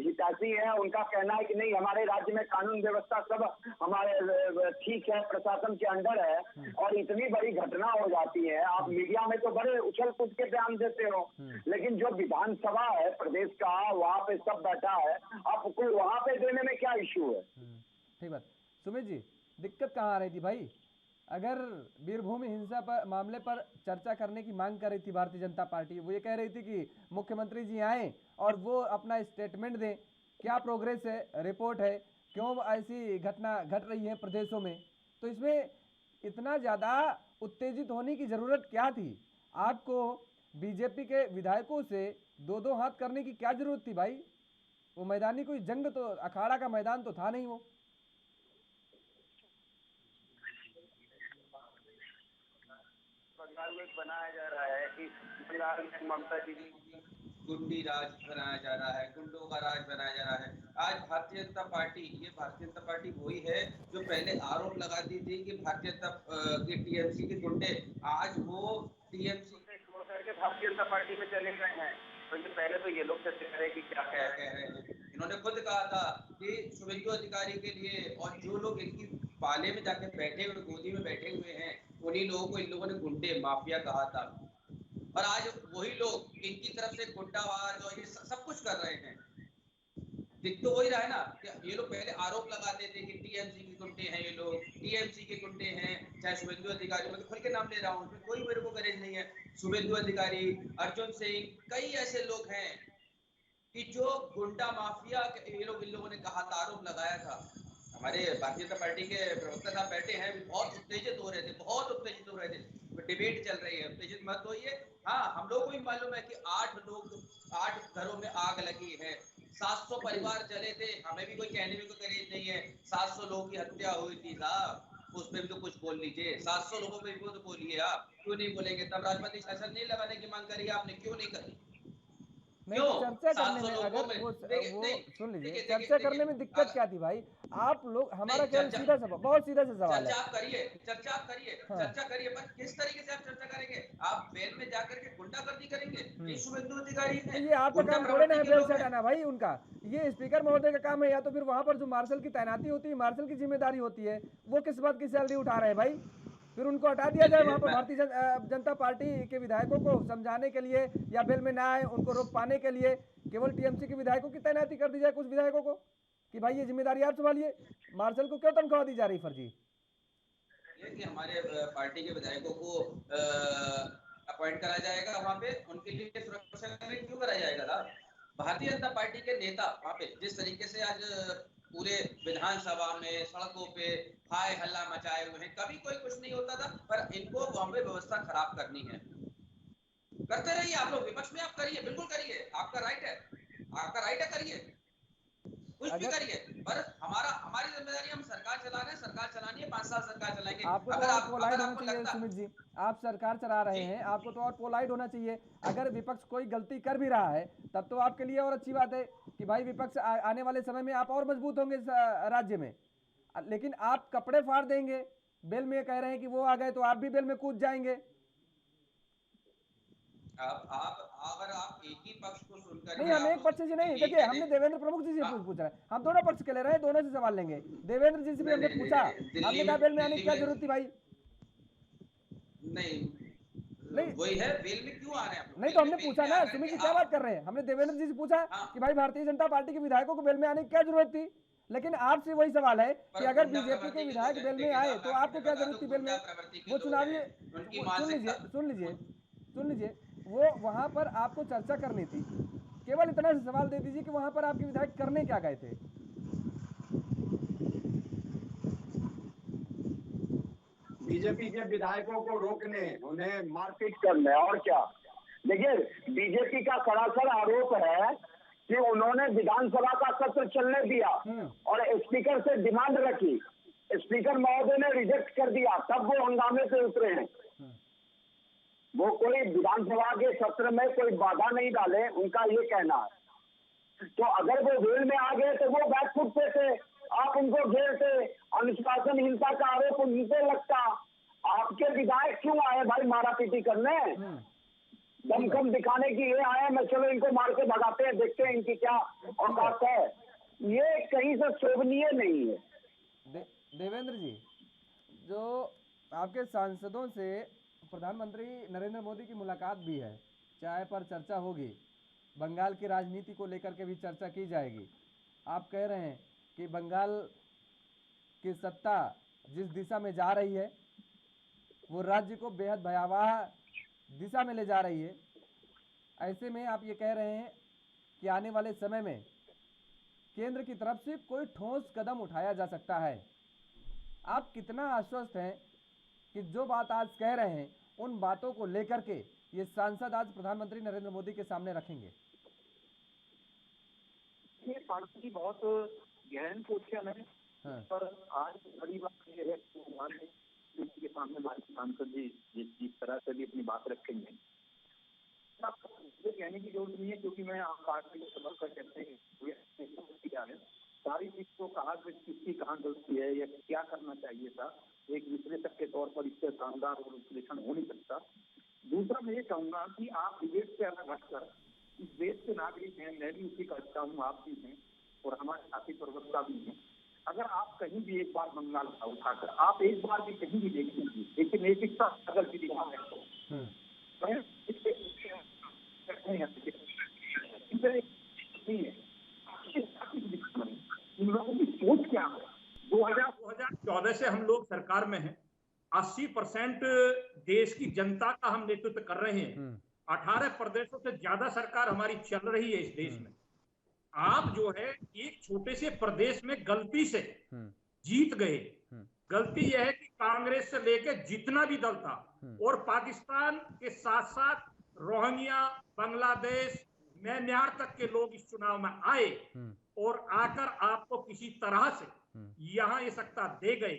हितैषी है, उनका कहना है कि नहीं हमारे राज्य में कानून व्यवस्था सब हमारे ठीक है, प्रशासन के अंडर है, और इतनी बड़ी घटना हो जाती है। आप मीडिया में तो बड़े उछल कूद के बयान देते हो, लेकिन जो विधानसभा है प्रदेश का, वहाँ पे सब बैठा है, आपको वहाँ पे देने में क्या इश्यू है? ठीक बात। सुमित जी, दिक्कत कहाँ आ रही थी भाई? अगर वीरभूमि हिंसा पर मामले पर चर्चा करने की मांग कर रही थी भारतीय जनता पार्टी, वो ये कह रही थी कि मुख्यमंत्री जी आए और वो अपना स्टेटमेंट दें, क्या प्रोग्रेस है, रिपोर्ट है, क्यों ऐसी घटना घट रही है प्रदेशों में। तो इसमें इतना ज़्यादा उत्तेजित होने की ज़रूरत क्या थी? आपको बीजेपी के विधायकों से दो हाथ करने की क्या ज़रूरत थी भाई? वो मैदानी कोई जंग तो, अखाड़ा का मैदान तो था नहीं वो। बनाया जा रहा है कि बंगाल में ममता जी गुंडी राज बनाया जा रहा है, गुंडों का राज बनाया जा रहा है। आज भारतीय जनता पार्टी, ये भारतीय जनता पार्टी वही है जो पहले आरोप लगाती थी कि भारतीय जनता के टीएमसी के गुंडे, आज वो टीएमसी छोड़ करके भारतीय जनता पार्टी में चले गए हैं। तो ये पहले तो ये लोग चर्चा करें कि क्या कह रहे हैं। इन्होंने खुद कहा था कि शुभेंदु अधिकारी के लिए, और जो लोग इनकी पाले में जाके बैठे हुए, गोदी में बैठे हुए हैं, उन्हीं लोगों को इन लोगों ने गुंडे माफिया कहा था। और आज वही लोग इनकी तरफ से गुंडावाज और ये सब कुछ कर रहे हैं। दिख तो वही रहा है ना कि ये लोग पहले आरोप लगाते थे कि टीएमसी के गुंडे हैं, ये लोग टीएमसी के गुंडे हैं। चाहे शुभेंदु अधिकारी, मैं तो खुल के नाम ले रहा हूँ, कोई मेरे को गरज नहीं है, शुभेंदु अधिकारी, अर्जुन सिंह, कई ऐसे लोग हैं कि जो गुंडा माफिया ये लोग, इन लोगों ने कहा था, आरोप लगाया था। हमारे भारतीय जनता पार्टी के प्रवक्ता साहब बैठे हैं, बहुत उत्तेजित हो रहे थे, बहुत उत्तेजित हो रहे थे। डिबेट चल रही है, उत्तेजित मत होइए। हाँ, हम लोग को भी मालूम है कि 8 घरों में आग लगी है, 700 परिवार जले थे, हमें भी कोई कहने में कोई गरीब नहीं है। 700 लोगों की हत्या हुई थी साहब, उस पर भी तो कुछ बोल लीजिए। 700 लोगों पे भी तो बोलिए आप, क्यों नहीं बोलेंगे? तब राष्ट्रपति शासन नहीं लगाने की मांग करी आपने, क्यों नहीं करी? क्यों? चर्चा करने 700 में लोगों अगर में वो नहीं, सुन लीजिए, देखिए, चर्चा देखिए, करने में दिक्कत क्या थी भाई? आप लोग, हमारा केवल सीधा सवाल, बहुत सीधा सा सवाल है। चर्चा आप करिए, हाँ। चर्चा करिए, पर किस तरीके से आप चर्चा करेंगे? आप बेल में जाकर के गुंडागर्दी करेंगे? ये शुभेंदु अधिकारी तो है, ये आपका गुंडा काम थोड़े ना प्रवृत्ति है के बेल लोग से हैं। हटाना भाई उनका। ये स्पीकर महोदय का काम है, या तो फिर वहां पर जो मार्शल की तैनाती होती है, मार्शल की जिम्मेदारी होती है, वो किस बात की सैलरी उठा रहे हैं भाई? फिर उनको हटा दिया जाए वहां पर भारतीय जनता पार्टी के विधायकों को समझाने के लिए, या बेल में ना आए उनको रोक पाने के लिए केवल टीएमसी के विधायकों की तैनाती कर दी जाए, कुछ विधायकों को, कि भाई ये जिम्मेदारी आप संभालिए। मार्शल को क्यों तनख्वाह दी जा रही फर्जी? ये कि हमारे पार्टी के विधायकों को अपॉइंट करा जाएगा वहां पे, उनके लिए सुरक्षा क्यों कराया जाएगा साहब? भारतीय जनता पार्टी के नेता वहां पे जिस तरीके से आज पूरे विधानसभा में सड़कों पे हाय हल्ला मचाए हुए हैं, कभी कोई कुछ नहीं होता था, पर इनको वहां पे व्यवस्था खराब करनी है। करते रहिए आप लोग, विपक्ष में आप करिए, बिल्कुल करिए, आपका राइट है, करिए, कुछ भी करिए, पर हमारी जिम्मेदारी, हम सरकार चला रहे हैं, सरकार चलानी है, 5 साल सरकार चलाएंगे। आपको तो और पोलाइट होना चाहिए सुमित जी, आप सरकार चला रहे हैं, आपको तो और पोलाइट होना चाहिए। अगर विपक्ष कोई गलती कर भी रहा है तब तो आपके लिए और अच्छी बात है कि भाई विपक्ष आने वाले समय में आप और मजबूत होंगे इस राज्य में। लेकिन आप कपड़े फाड़ देंगे, बेल में कह रहे हैं कि वो आ गए तो आप भी बेल में कूद जाएंगे। अगर आप एक ही पक्ष को सुनकर, नहीं, हम एक पक्ष से नहीं, देखिए हमने देवेंद्र प्रमुख जी से पूछ रहे हैं, हम दोनों पक्ष के ले रहे हैं, दोनों से सवाल लेंगे। देवेंद्र जी से भी हमने पूछा, हमने कहा बेल में आने की क्या जरूरत थी भाई? नहीं, वही है, बेल में क्यों आ रहे हैं? नहीं तो हमने पूछा ना, सुमित जी क्या बात कर रहे हैं, हमने देवेंद्र जी से पूछा कि भाई भारतीय जनता पार्टी के विधायकों को बेल में आने की क्या जरूरत थी। लेकिन आपसे वही सवाल है कि अगर बीजेपी के विधायक बेल में आए तो आपको क्या जरूरत थी बेल में? वो चुनावी, सुन लीजिए, वो वहां पर आपको चर्चा करनी थी। केवल इतना सा सवाल दे दीजिए कि वहां पर आपके विधायक करने क्या गए थे? बीजेपी के विधायकों को रोकने, उन्हें मारपीट करने, और क्या। देखिए, बीजेपी का सरासर आरोप है कि उन्होंने विधानसभा का सत्र चलने दिया और स्पीकर से डिमांड रखी, स्पीकर महोदय ने रिजेक्ट कर दिया, तब वो हंगामे से उतरे हैं। वो कोई विधानसभा के सत्र में कोई बाधा नहीं डाले, उनका ये कहना है। तो अगर वो जेल में आ गए तो वो बैकफुट पे थे, आप उनको घेरते, अनुशासनहीनता का आरोप उनसे लगता। आपके विधायक क्यों आए भाई मारा पीटी करने? दमखम दिखाने की ये आए, मैं चलो इनको मार के भगाते हैं, देखते हैं इनकी क्या औकात है। ये कहीं से शोभनीय नहीं है। देवेंद्र जी, जो आपके सांसदों से प्रधानमंत्री नरेंद्र मोदी की मुलाकात भी है, चाय पर चर्चा होगी, बंगाल की राजनीति को लेकर के भी चर्चा की जाएगी। आप कह रहे हैं कि बंगाल की सत्ता जिस दिशा में जा रही है वो राज्य को बेहद भयावह दिशा में ले जा रही है। ऐसे में आप ये कह रहे हैं कि आने वाले समय में केंद्र की तरफ से कोई ठोस कदम उठाया जा सकता है। आप कितना आश्वस्त हैं कि जो बात आज कह रहे हैं उन बातों को लेकर के ये सांसद आज प्रधानमंत्री नरेंद्र मोदी के सामने रखेंगे? ये पार्टी की बहुत गहन क्वेश्चन है। हाँ। पर आज बड़ी बात ये है कि हमारे के सामने हमारे सांसद जी जिस तरह से भी अपनी बात रखेंगे, ये कहने की जरूरत नहीं है, क्योंकि मैं आम पार्टी को समझ कर कहते हैं सारी चीज को कहा किसकी कहाँ गलती है या क्या करना चाहिए था, एक विश्लेषक के तौर पर इससे शानदार और विश्लेषण हो नहीं सकता। दूसरा मैं ये कहूँगा कि आप डिबेट से अलग हटकर इस देश के नागरिक हैं, मैं भी उसी का हिस्सा हूँ, आप भी हैं और हमारे साथी प्रवक्ता भी हैं। अगर आप कहीं भी एक बार बंगाल उठाकर आप एक बार भी कहीं भी देख लीजिए, लेकिन एक हिस्सा अगर भी दिखा है इन लोगों की सोच क्या है? 2014 से हम लोग सरकार में हैं, 80% देश की जनता का हम नेतृत्व कर रहे हैं, 18 प्रदेशों से ज्यादा सरकार हमारी चल रही है इस देश में। आप जो है एक छोटे से प्रदेश में गलती से जीत गए। गलती यह है कि कांग्रेस से लेकर जितना भी दल था और पाकिस्तान के साथ साथ रोहिंग्या, बांग्लादेश, म्यांमार तक के लोग इस चुनाव में आए और आकर आपको किसी तरह से यहाँ ये सत्ता दे गए,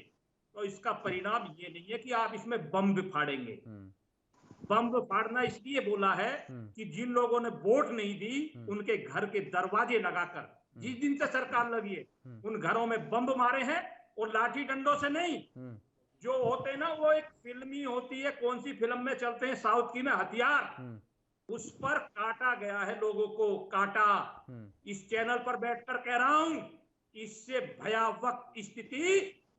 तो इसका परिणाम ये नहीं है कि आप इसमें बम भी फाड़ेंगे। बम फाड़ना इसलिए बोला है कि जिन लोगों ने वोट नहीं दी उनके घर के दरवाजे लगाकर जिस दिन से सरकार लगी है उन घरों में बम मारे हैं, और लाठी डंडों से नहीं, जो होते हैं ना वो एक फिल्मी होती है, कौन सी फिल्म में चलते हैं साउथ की में, हथियार, उस पर काटा गया है, लोगों को काटा। इस चैनल पर बैठकर कह रहा हूं, इससे भयावह स्थिति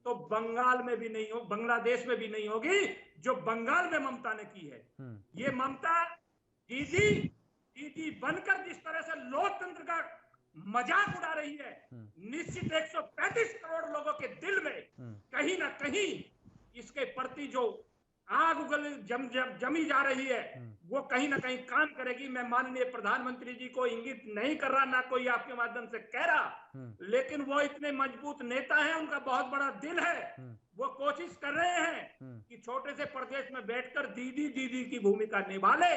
तो बंगाल में भी नहीं हो, बांग्लादेश में भी नहीं होगी जो बंगाल में ममता ने की है। ये ममता दीदी बनकर जिस तरह से लोकतंत्र का मजाक उड़ा रही है, निश्चित 135 करोड़ लोगों के दिल में कहीं ना कहीं इसके प्रति जो आग उगल जमी जा रही है वो कहीं ना कहीं काम करेगी। मैं माननीय प्रधानमंत्री जी को इंगित नहीं कर रहा, ना कोई आपके माध्यम से कह रहा, लेकिन वो इतने मजबूत नेता हैं, उनका बहुत बड़ा दिल है, वो कोशिश कर रहे हैं कि छोटे से प्रदेश में बैठकर दीदी की भूमिका निभा ले,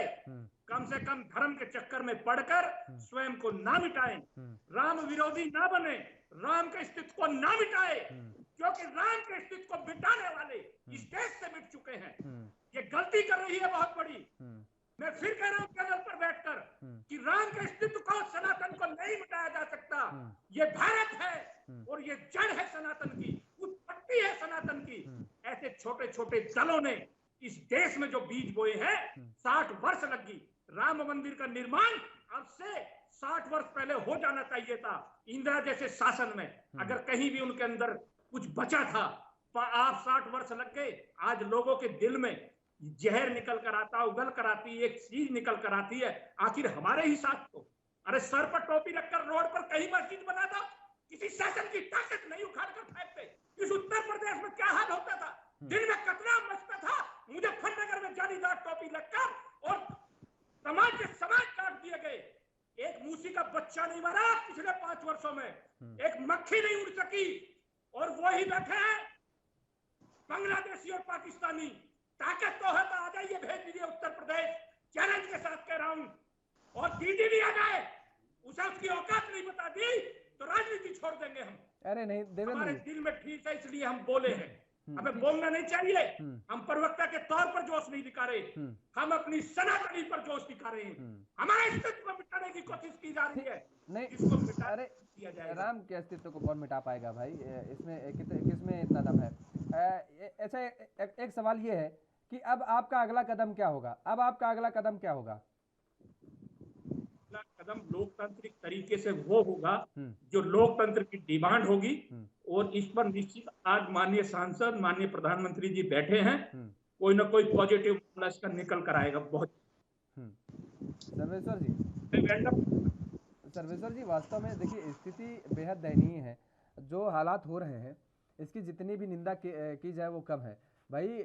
कम से कम धर्म के चक्कर में पड़कर स्वयं को ना मिटाए, राम विरोधी ना बने, राम के अस्तित्व को ना मिटाए, क्योंकि राम के अस्तित्व को मिटाने वाले इस देश से मिट चुके हैं। ये गलती कर रही है बहुत बड़ी। मैं फिर कह रहा हूं चैनल पर बैठकर कि राम के अस्तित्व को, सनातन को नहीं मिटाया जा सकता। ये भारत है और ये जड़ है सनातन की, उत्पत्ति है सनातन की। ऐसे छोटे छोटे दलों ने इस देश में जो बीज बोए हैं, 60 वर्ष लगी। राम मंदिर का निर्माण अब से 60 वर्ष पहले हो जाना चाहिए था। इंदिरा जैसे शासन में अगर कहीं भी उनके अंदर कुछ बचा था, आप 60 वर्ष लग गए। आज लोगों के दिल में जहर निकल कर आता, उगल कर आती, एक चीज निकल कर आती है, आखिर हमारे ही साथ तो। अरे सर पर टोपी रखकर रोड पर कहीं मस्जिद बना दो, किसी शासन की ताकत नहीं उखाड़ कर फेंकते। इस उत्तर प्रदेश में क्या हाल होता था, दिन में कितना मचता था। मुजफ्फरनगर में जालीदार टोपी लगकर और समाज के समाज काट दिए गए। एक मूसी का बच्चा नहीं मरा पिछले 5 वर्षों में, एक मक्खी नहीं उड़ सकी, और वो ही बैठे हैं बांग्लादेशी और पाकिस्तानी। ताकत तो है तो आ जाइए, भेज दीजिए उत्तर प्रदेश, चैलेंज के साथ कह रहा हूं। और दीदी भी आ जाए, उसे उसकी औकात नहीं बता दी तो राजनीति छोड़ देंगे हम। अरे नहीं देवेंद्र, हमारे दिल में ठीक है इसलिए हम बोले हैं। हमें बोलना नहीं चाहिए, हम प्रवक्ता के तौर पर जोश नहीं दिखा रहे, हम अपनी सनातनी पर जोश दिखा रहे हैं। हमारे अस्तित्व को मिटाने की कोशिश की जा रही है, नहीं इसको मिटा अरे दिया जाएगा। राम के अस्तित्व को कौन मिटा पाएगा भाई, इसमें किसमें इतना दम है। ऐसा एक सवाल ये है कि अब आपका अगला कदम क्या होगा, अब आपका अगला कदम क्या होगा? अगला कदम लोकतांत्रिक तरीके से वो होगा जो लोकतंत्र की डिमांड होगी, और इस पर निश्चित आज माननीय सांसद, माननीय प्रधानमंत्री जी बैठे हैं, कोई ना कोई पॉजिटिव मामला इसका निकल कर आएगा। बहुत सर्वेश्वर जी वास्तव में देखिए स्थिति बेहद दयनीय है। जो हालात हो रहे हैं इसकी जितनी भी निंदा की जाए वो कम है भाई।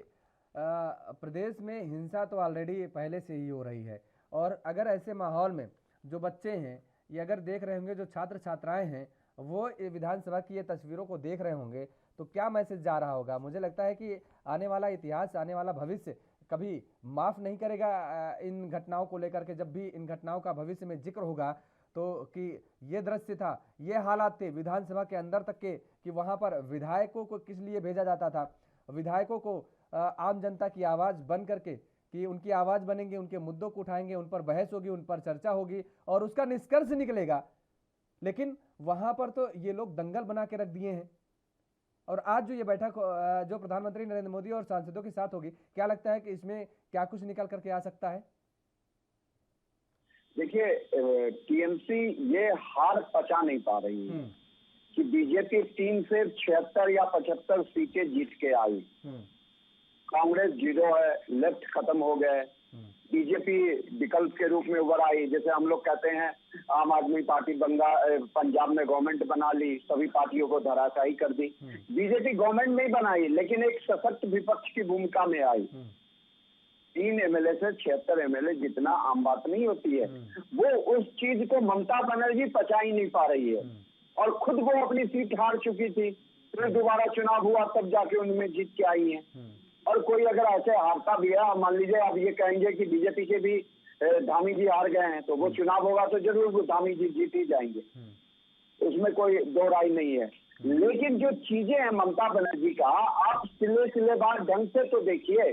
प्रदेश में हिंसा तो ऑलरेडी पहले से ही हो रही है, और अगर ऐसे माहौल में जो बच्चे हैं ये अगर देख रहे होंगे, जो छात्र छात्राएं हैं वो विधानसभा की ये तस्वीरों को देख रहे होंगे, तो क्या मैसेज जा रहा होगा? मुझे लगता है कि आने वाला इतिहास, आने वाला भविष्य कभी माफ़ नहीं करेगा इन घटनाओं को लेकर के। जब भी इन घटनाओं का भविष्य में जिक्र होगा तो कि ये दृश्य था, ये हालात थे विधानसभा के अंदर तक के, कि वहाँ पर विधायकों को किस लिए भेजा जाता था, विधायकों को आम जनता की आवाज़ बन करके, कि उनकी आवाज़ बनेंगे, उनके मुद्दों को उठाएंगे, उन पर बहस होगी, उन पर चर्चा होगी और उसका निष्कर्ष निकलेगा। लेकिन वहाँ पर तो ये लोग दंगल बना के रख दिए हैं। और आज जो ये बैठक जो प्रधानमंत्री नरेंद्र मोदी और सांसदों के साथ होगी, क्या लगता है कि इसमें क्या कुछ निकल करके आ सकता है? देखिए, टीएमसी ये हार पचा नहीं पा रही है कि बीजेपी 3 से 76 या 75 सीटें जीत के आई, कांग्रेस 0 है, लेफ्ट खत्म हो गए, बीजेपी विकल्प के रूप में उभर आई। जैसे हम लोग कहते हैं आम आदमी पार्टी पंजाब में गवर्नमेंट बना ली, सभी पार्टियों को धराशायी कर दी। बीजेपी गवर्नमेंट नहीं बनाई लेकिन एक सशक्त विपक्ष की भूमिका में आई। 3 एमएलए से 76 एमएलए जितना आम बात नहीं होती है, वो उस चीज को ममता बनर्जी पचा ही नहीं पा रही है, और खुद वो अपनी सीट हार चुकी थी, फिर दोबारा चुनाव हुआ तब जाके उनमें जीत के आई है। और कोई अगर ऐसे हारता भी है, मान लीजिए आप ये कहेंगे कि बीजेपी के भी धामी जी हार गए हैं, तो वो चुनाव होगा तो जरूर वो धामी जी जीत ही जाएंगे, उसमें कोई दो राय नहीं है। लेकिन जो चीजें हैं ममता बनर्जी का, आप सिलेबार ढंग से तो देखिए,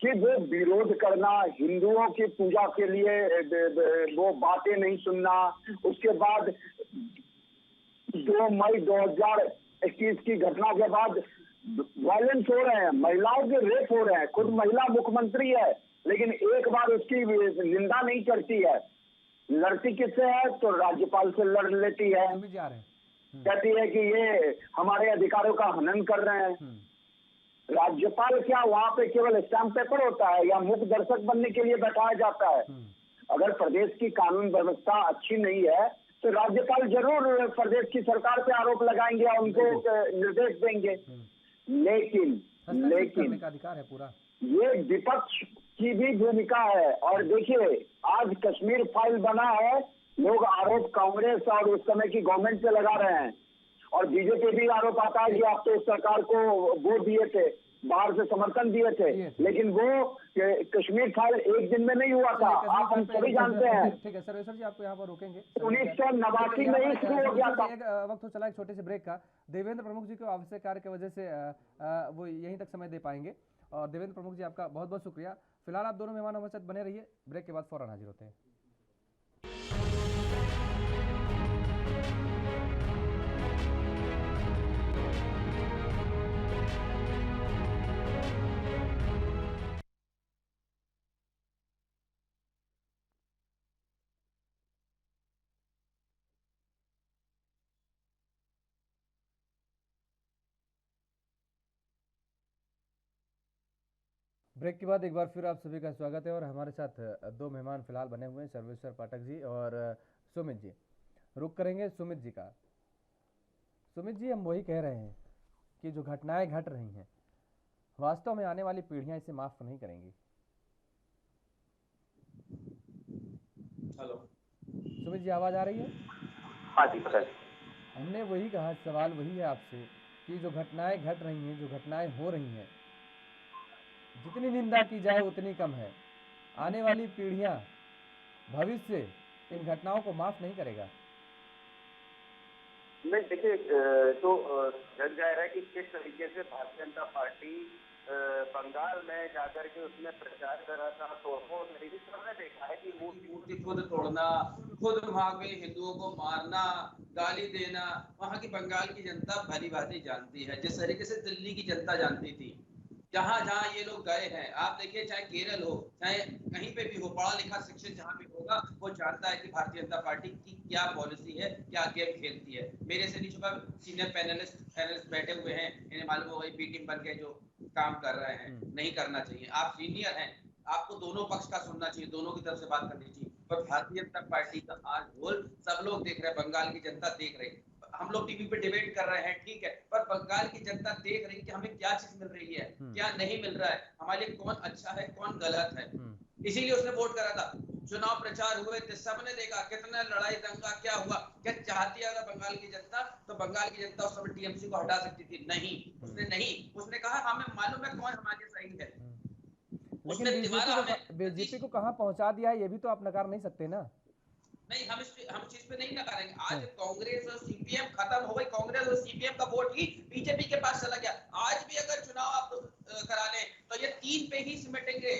कि वो विरोध करना, हिंदुओं की पूजा के लिए वो बातें नहीं सुनना, उसके बाद 2 मई 2021 की घटना के बाद वायलेंस हो रहे हैं, महिलाओं के रेप हो रहे हैं, खुद महिला मुख्यमंत्री है लेकिन एक बार उसकी निंदा नहीं करती है। लड़ती किससे है? तो राज्यपाल से लड़ लेती है, कहती है कि ये हमारे अधिकारों का हनन कर रहे हैं। राज्यपाल क्या वहां पे केवल स्टैम्प पेपर होता है या मुख्य दर्शक बनने के लिए बैठाया जाता है? अगर प्रदेश की कानून व्यवस्था अच्छी नहीं है तो राज्यपाल जरूर प्रदेश की सरकार पे आरोप लगाएंगे और उनको निर्देश देंगे। लेकिन का अधिकार है पूरा। ये विपक्ष की भी भूमिका है। और देखिए आज कश्मीर फाइल बना है, लोग आरोप कांग्रेस और उस समय की गवर्नमेंट पे लगा रहे हैं और बीजेपी भी आरोप आता है कि आप तो उस सरकार को वोट दिए थे, बाहर से समर्थन दिए थे, लेकिन वो कश्मीर फाइल एक दिन में नहीं हुआ था, आप हम सभी जानते हैं। ठीक है सर्वेश्वर जी, आपको यहाँ पर रोकेंगे। 1989 में ही शुरू हो गया था। वक्त हो चला एक छोटे से ब्रेक का। देवेंद्र प्रमुख जी को आवश्यक कार्य की वजह से वो यहीं तक समय दे पाएंगे और देवेंद्र प्रमुख जी आपका बहुत बहुत शुक्रिया। फिलहाल आप दोनों मेहमान हमारे साथ बने रहिए, ब्रेक के बाद फौरन हाजिर होते हैं। ब्रेक के बाद एक बार फिर आप सभी का स्वागत है और हमारे साथ दो मेहमान फिलहाल बने हुए हैं, सर्वेश्वर पाठक जी और सुमित जी। रुक करेंगे सुमित जी का। सुमित जी, हम वही कह रहे हैं कि जो घटनाएं घट रही हैं वास्तव में आने वाली पीढ़ियां इसे माफ नहीं करेंगी। हेलो सुमित जी, आवाज आ रही है? हाँ जी सर। हमने वही कहा, सवाल वही है आपसे कि जो घटनाएं घट रही हैं, जो घटनाएं हो रही हैं, जितनी निंदा की जाए उतनी कम है। आने वाली पीढ़ियां, भविष्य इन घटनाओं को माफ नहीं करेगा। नहीं देखिए, तो जग जाहिर है कि किस तरीके से भारतीय जनता पार्टी बंगाल में जाकर के उसमें प्रचार कर रहा था, तो वो सबने देखा है कि मूर्ति खुद तोड़ना, खुद वहां पे हिंदुओं को मारना, गाली देना, वहां की बंगाल की जनता भली भांति जानती है, जिस तरीके से दिल्ली की जनता जानती थी। जहां जहां ये लोग गए हैं, आप देखिए, चाहे केरल हो, चाहे कहीं पे भी हो, पढ़ा लिखा शिक्षित जहां भी होगा, वो जानता है कि भारतीय जनता पार्टी की क्या पॉलिसी है, क्या गेम खेलती है। मेरे से नीचे पर सीनियर पैनलिस्ट बैठे हुए हैं, इन्हें मालूम होगा बी टीम बन के जो काम कर रहे हैं, नहीं करना चाहिए। आप सीनियर हैं, आपको दोनों पक्ष का सुनना चाहिए, दोनों की तरफ से बात करनी चाहिए। पर भारतीय जनता पार्टी का आज रोल सब लोग देख रहे हैं, बंगाल की जनता देख रही है। हम लोग टीवी पे डिबेट कर रहे हैं, ठीक है, पर बंगाल की जनता देख रही है कि हमें क्या चीज मिल रही है, क्या नहीं मिल रहा है, हमारे लिए कौन अच्छा है, कौन गलत है। इसीलिए उसने वोट करा था। चुनाव प्रचार हुए थे, सबने देखा कितना लड़ाई दंगा क्या हुआ। क्या चाहती है अगर बंगाल की जनता, तो बंगाल की जनता उस समय टीएमसी को हटा सकती थी? नहीं, उसने कहा हमें मालूम है कौन हमारे सही है। लेकिन बीजेपी को कहां पहुंचा दिया है, ये भी तो आप नकार नहीं सकते ना। नहीं, हम चीज पे नहीं नकारेंगे। आज कांग्रेस और सीपीएम खत्म हो गई, कांग्रेस और सीपीएम का वोट ही बीजेपी के पास चला गया। आज भी अगर चुनाव आप करा लें तो ये 3 पे ही सिमटेंगे।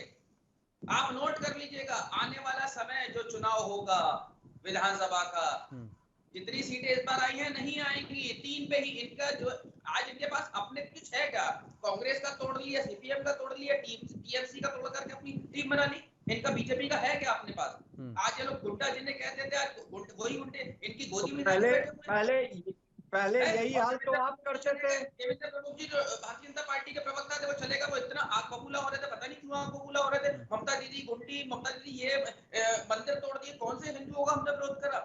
आप नोट कर लीजिएगा, आने वाला समय जो चुनाव होगा विधानसभा का, जितनी सीटें इस बार आई हैं नहीं आएंगी, 3 पे ही। इनका जो आज इनके पास अपने कुछ है क्या? कांग्रेस का तोड़ लिया, सीपीएम का तोड़ लिया, टीएमसी का तोड़ करके अपनी टीम बना ली। इनका बीजेपी का है क्या अपने पास? आज ये लोग गुंडा जिन्हें कहते थे, आज वही गुंडे इनकी गोदी में पहले यही हाल तो आप करते थे। देवेंद्र प्रमुख जी जो भारतीय जनता पार्टी के प्रवक्ता थे, वो चलेगा, वो इतना आग बबूला हो रहे थे, पता नहीं क्यों आग बबूला हो रहे थे। ममता दीदी गुंडी, ममता दीदी ये मंदिर तोड़ दिए, कौन से हिंदुओं का हमने विरोध करा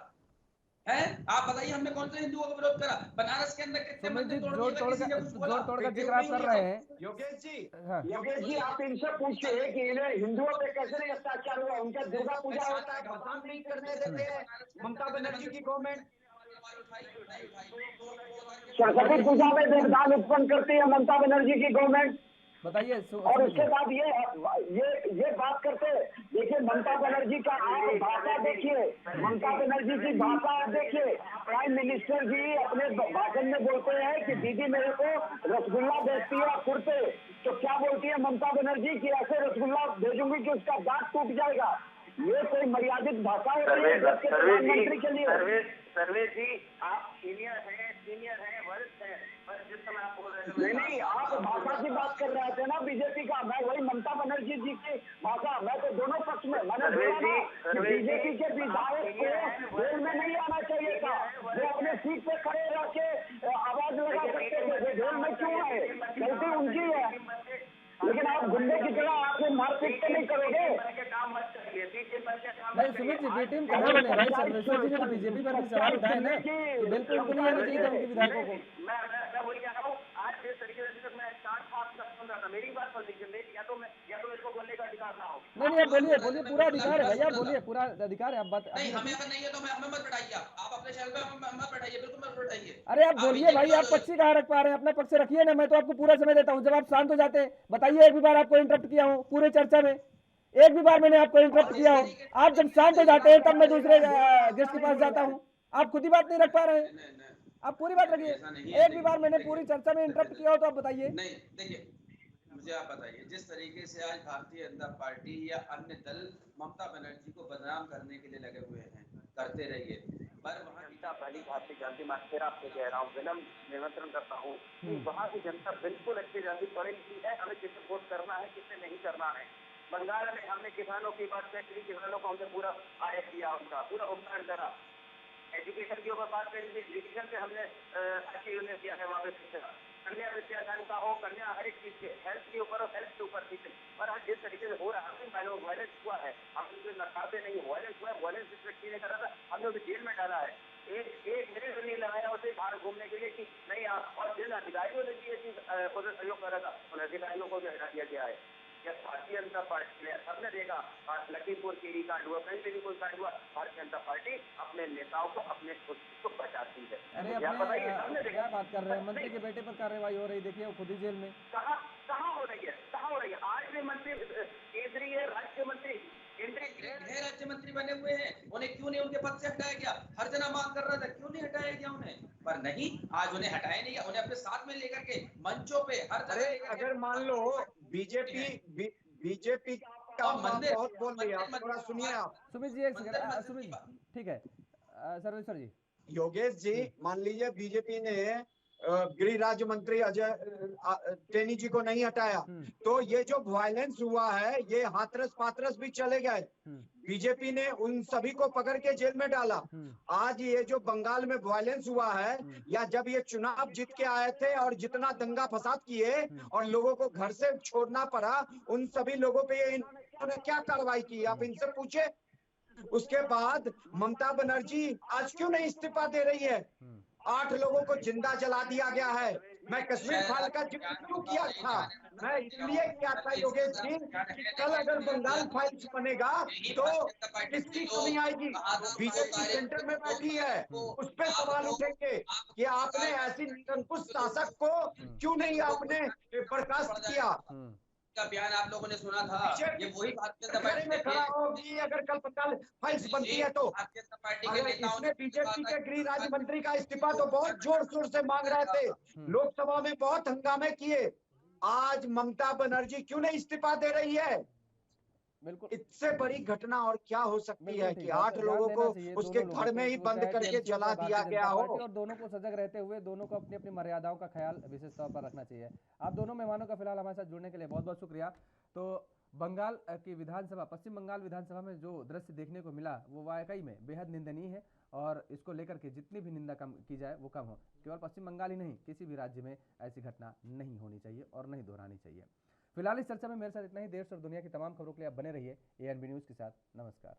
है? आप बताइए, हमने कौन से हिंदुओं का विरोध करा? बनारस के अंदर कितने मंदिर तोड़ दिए, किसी ने कुछ बोला? तोड़ का जिक्र आप कर रहे हैं। योगेश जी आप इनसे पूछिए कि इन्हें हिंदुओं पे कैसे नहीं अत्याचार हुआ। उनका दुर्गा पूजा होता है, भगवान नहीं करने देते हैं ममता बनर्जी की गवर्नमेंट। सरस्वती पूजा में व्यवधान उत्पन्न करती है ममता बनर्जी की गवर्नमेंट। बताइए और उसके बाद ये बात करते, देखिए ममता बनर्जी का आप भाषा देखिए, ममता बनर्जी की भाषा आप देखिए। प्राइम मिनिस्टर जी अपने भाषण में बोलते हैं कि दीदी मेरे को रसगुल्ला भेजती है कुर्ते, तो क्या बोलती है ममता बनर्जी की ऐसे रसगुल्ला भेजूंगी कि उसका दांत टूट जाएगा। ये कोई मर्यादित भाषा है प्रधानमंत्री के लिए? सर्वे जी आप सीनियर हैं, वरिष्ठ हैं, पर जिस समय आप बोल रहे थे नहीं, आप भाषा की बात कर रहे थे ना बीजेपी का, मैं वही ममता बनर्जी जी की भाषा, मैं तो दोनों पक्ष में, मैंने बोला ना बीजेपी के विधायक को जेल में नहीं आना चाहिए था, वो अपने सीट पे खड़े रह के आवाज लगा सकते थे, जेल में क्यों आए? गलती उनकी है, लेकिन आप गुंडे की तरह आपको मारपीट तो नहीं करोगे। नहीं सुमित जी, बी टीम कहाँ बने भाई? सर्वेश्वर जी ने तो बीजेपी पर भी सवाल उठाए ना कि बिल्कुल उनको नहीं आना चाहिए था उनके विधायकों को। मैं वही कह रहा हूँ, आज जिस तरीके से मैं 4-5 तक सुन रहा था, मेरी बात पर लीजिए, या तो इसको बोलने का अधिकार ना हो। नहीं आप बोलिए, पूरा अधिकार है भैया, बोलिए, पूरा अधिकार है, आप बात नहीं, हमें अगर नहीं है तो हमें मत बैठाइए, आप अपने चैनल पे मत बैठाइए, बिल्कुल मत बैठाइए। अरे आप बोलिए भाई, आप पक्ष कहाँ रख पा रहे हैं? अपना पक्ष रखिए ना, मैं तो आपको पूरा समय देता हूँ, जब आप शांत हो जाते हैं। बताइए, एक भी बार आपको इंटरप्ट किया हूँ पूरे चर्चा में? एक भी बार मैंने आपको इंटरप्ट किया हो? आप जब शांत हो जाते हैं तब मैं दूसरे गेस्ट के पास जाता हूँ। आप खुद ही बात नहीं रख पा रहे हैं, आप पूरी बात रखिए। एक भी बार मैंने पूरी चर्चा में इंटरप्ट किया हो तो आप बताइए। नहीं देखिए, मुझे आप बताइए, जिस तरीके से आज भारतीय जनता पार्टी या अन्य दल ममता बनर्जी को बदनाम करने के लिए लगे हुए हैं, करते रहिए, पर वहाँ जनता पहली भारतीय जानती, मैं फिर आपसे कह रहा हूँ, विनम्र निमंत्रण करता हूँ कि वहाँ की जनता बिल्कुल अच्छी जानती, पढ़ी लिखी है, हमें किसे वोट करना है, किसे नहीं करना है। बंगाल में हमने किसानों की बात करी, किसानों को हमने पूरा आयत किया, उनका पूरा उपकार करा। एजुकेशन के ऊपर बात करी थी, एजुकेशन पे हमने अच्छी यूनिट किया है, वहाँ पे शिक्षा, कन्या विद्यादान का हो, कन्या हर एक चीज के, हेल्थ के ऊपर और हेल्थ के ऊपर थी। और आज जिस तरीके से हो रहा है, हमने वायलेंस हुआ है, हम उसे नकारते नहीं, वायलेंस हुआ है, वायलेंस जिस व्यक्ति ने करा था हमने उसे जेल में डाला है। एक मिनट नहीं लगाया उसे बाहर घूमने के लिए कि नहीं आप, और जिन अधिकारियों ने ये चीज उसे सहयोग करा था उन अधिकारियों को भी हटा दिया गया है। भारतीय जनता पार्टी ने सबने देखा, लखीमपुर खीरी कांड हुआ, कहीं पे भी कोई कांड हुआ, भारतीय जनता पार्टी अपने नेताओं को, अपने खुद को बचाती है। अरे अपने क्या बात कर रहे हैं? मंत्री के बेटे पर कार्रवाई हो रही, देखिए वो खुद ही जेल में। कहाँ हो रही है? आज भी मंत्री, केंद्रीय राज्य मंत्री, गृह राज्य मंत्री बने हुए हैं, उन्हें क्यों नहीं उनके पद से हटाया गया? हर जना मांग कर रहा था, क्यों नहीं हटाया गया उन्हें? पर नहीं, आज उन्हें हटाया नहीं गया, उन्हें अपने साथ में लेकर के मंचों पे हर जगह। अगर मान लो बीजेपी का बहुत बोल रही है, थोड़ा सुनिए आप। सुमित जी एक सेकंड, सुमित ठीक है, सर्वेश्वर जी। योगेश जी, मान लीजिए बीजेपी ने गृह राज्य मंत्री अजय टेनी जी को नहीं हटाया, तो ये जो वायलेंस हुआ है, ये हाथरस पाथरस भी चले गए, बीजेपी ने उन सभी को पकड़ के जेल में डाला। आज ये जो बंगाल में वायलेंस हुआ है, या जब ये चुनाव जीत के आए थे और जितना दंगा फसाद किए और लोगों को घर से छोड़ना पड़ा, उन सभी लोगों पे इन्होंने क्या कार्रवाई की, आप इनसे पूछे। उसके बाद ममता बनर्जी आज क्यों नहीं इस्तीफा दे रही है? 8 लोगों को जिंदा जला दिया गया है। मैं कश्मीर फाइल का जिक्र क्यों किया था? मैं इसलिए किया था योगेश जी कि कल अगर बंगाल फाइल्स बनेगा तो किसकी कमी आएगी? बीजेपी सेंटर में बैठी है, उस पर सवाल उठेंगे कि आपने ऐसी निरंकुश शासक को क्यों नहीं आपने बर्खास्त किया। का बयान आप लोगों ने सुना था, ये वही भारतीय जनता पार्टी में खड़ा होगी अगर कल बंगाल फाइल्स बनती है तो। इसमें बीजेपी के गृह राज्य मंत्री का इस्तीफा तो बहुत जोर शोर से मांग रहे थे, लोकसभा में बहुत हंगामे किए। आज ममता बनर्जी क्यों नहीं इस्तीफा दे रही है? बिल्कुल, इससे बड़ी घटना और क्या हो सकती है कि 8 लोगों को उसके घर में ही बंद करके जला दिया गया हो। और दोनों को सजग रहते हुए दोनों को अपनी अपनी मर्यादाओं का ख्याल विशेष तौर पर रखना चाहिए। आप दोनों मेहमानों का फिलहाल हमारे साथ जुड़ने के लिए बहुत बहुत शुक्रिया। तो बंगाल की विधानसभा, पश्चिम बंगाल विधानसभा में जो दृश्य देखने को मिला वो वाकई में बेहद निंदनीय है, और इसको लेकर के जितनी भी निंदा कम की जाए वो कम हो। केवल पश्चिम बंगाल ही नहीं, किसी भी राज्य में ऐसी घटना नहीं होनी चाहिए और नहीं दोहरानी चाहिए। फिलहाल इस चर्चा में मेरे साथ इतना ही। देश और दुनिया की तमाम खबरों के लिए आप बने रहिए ANB न्यूज़ के साथ। नमस्कार।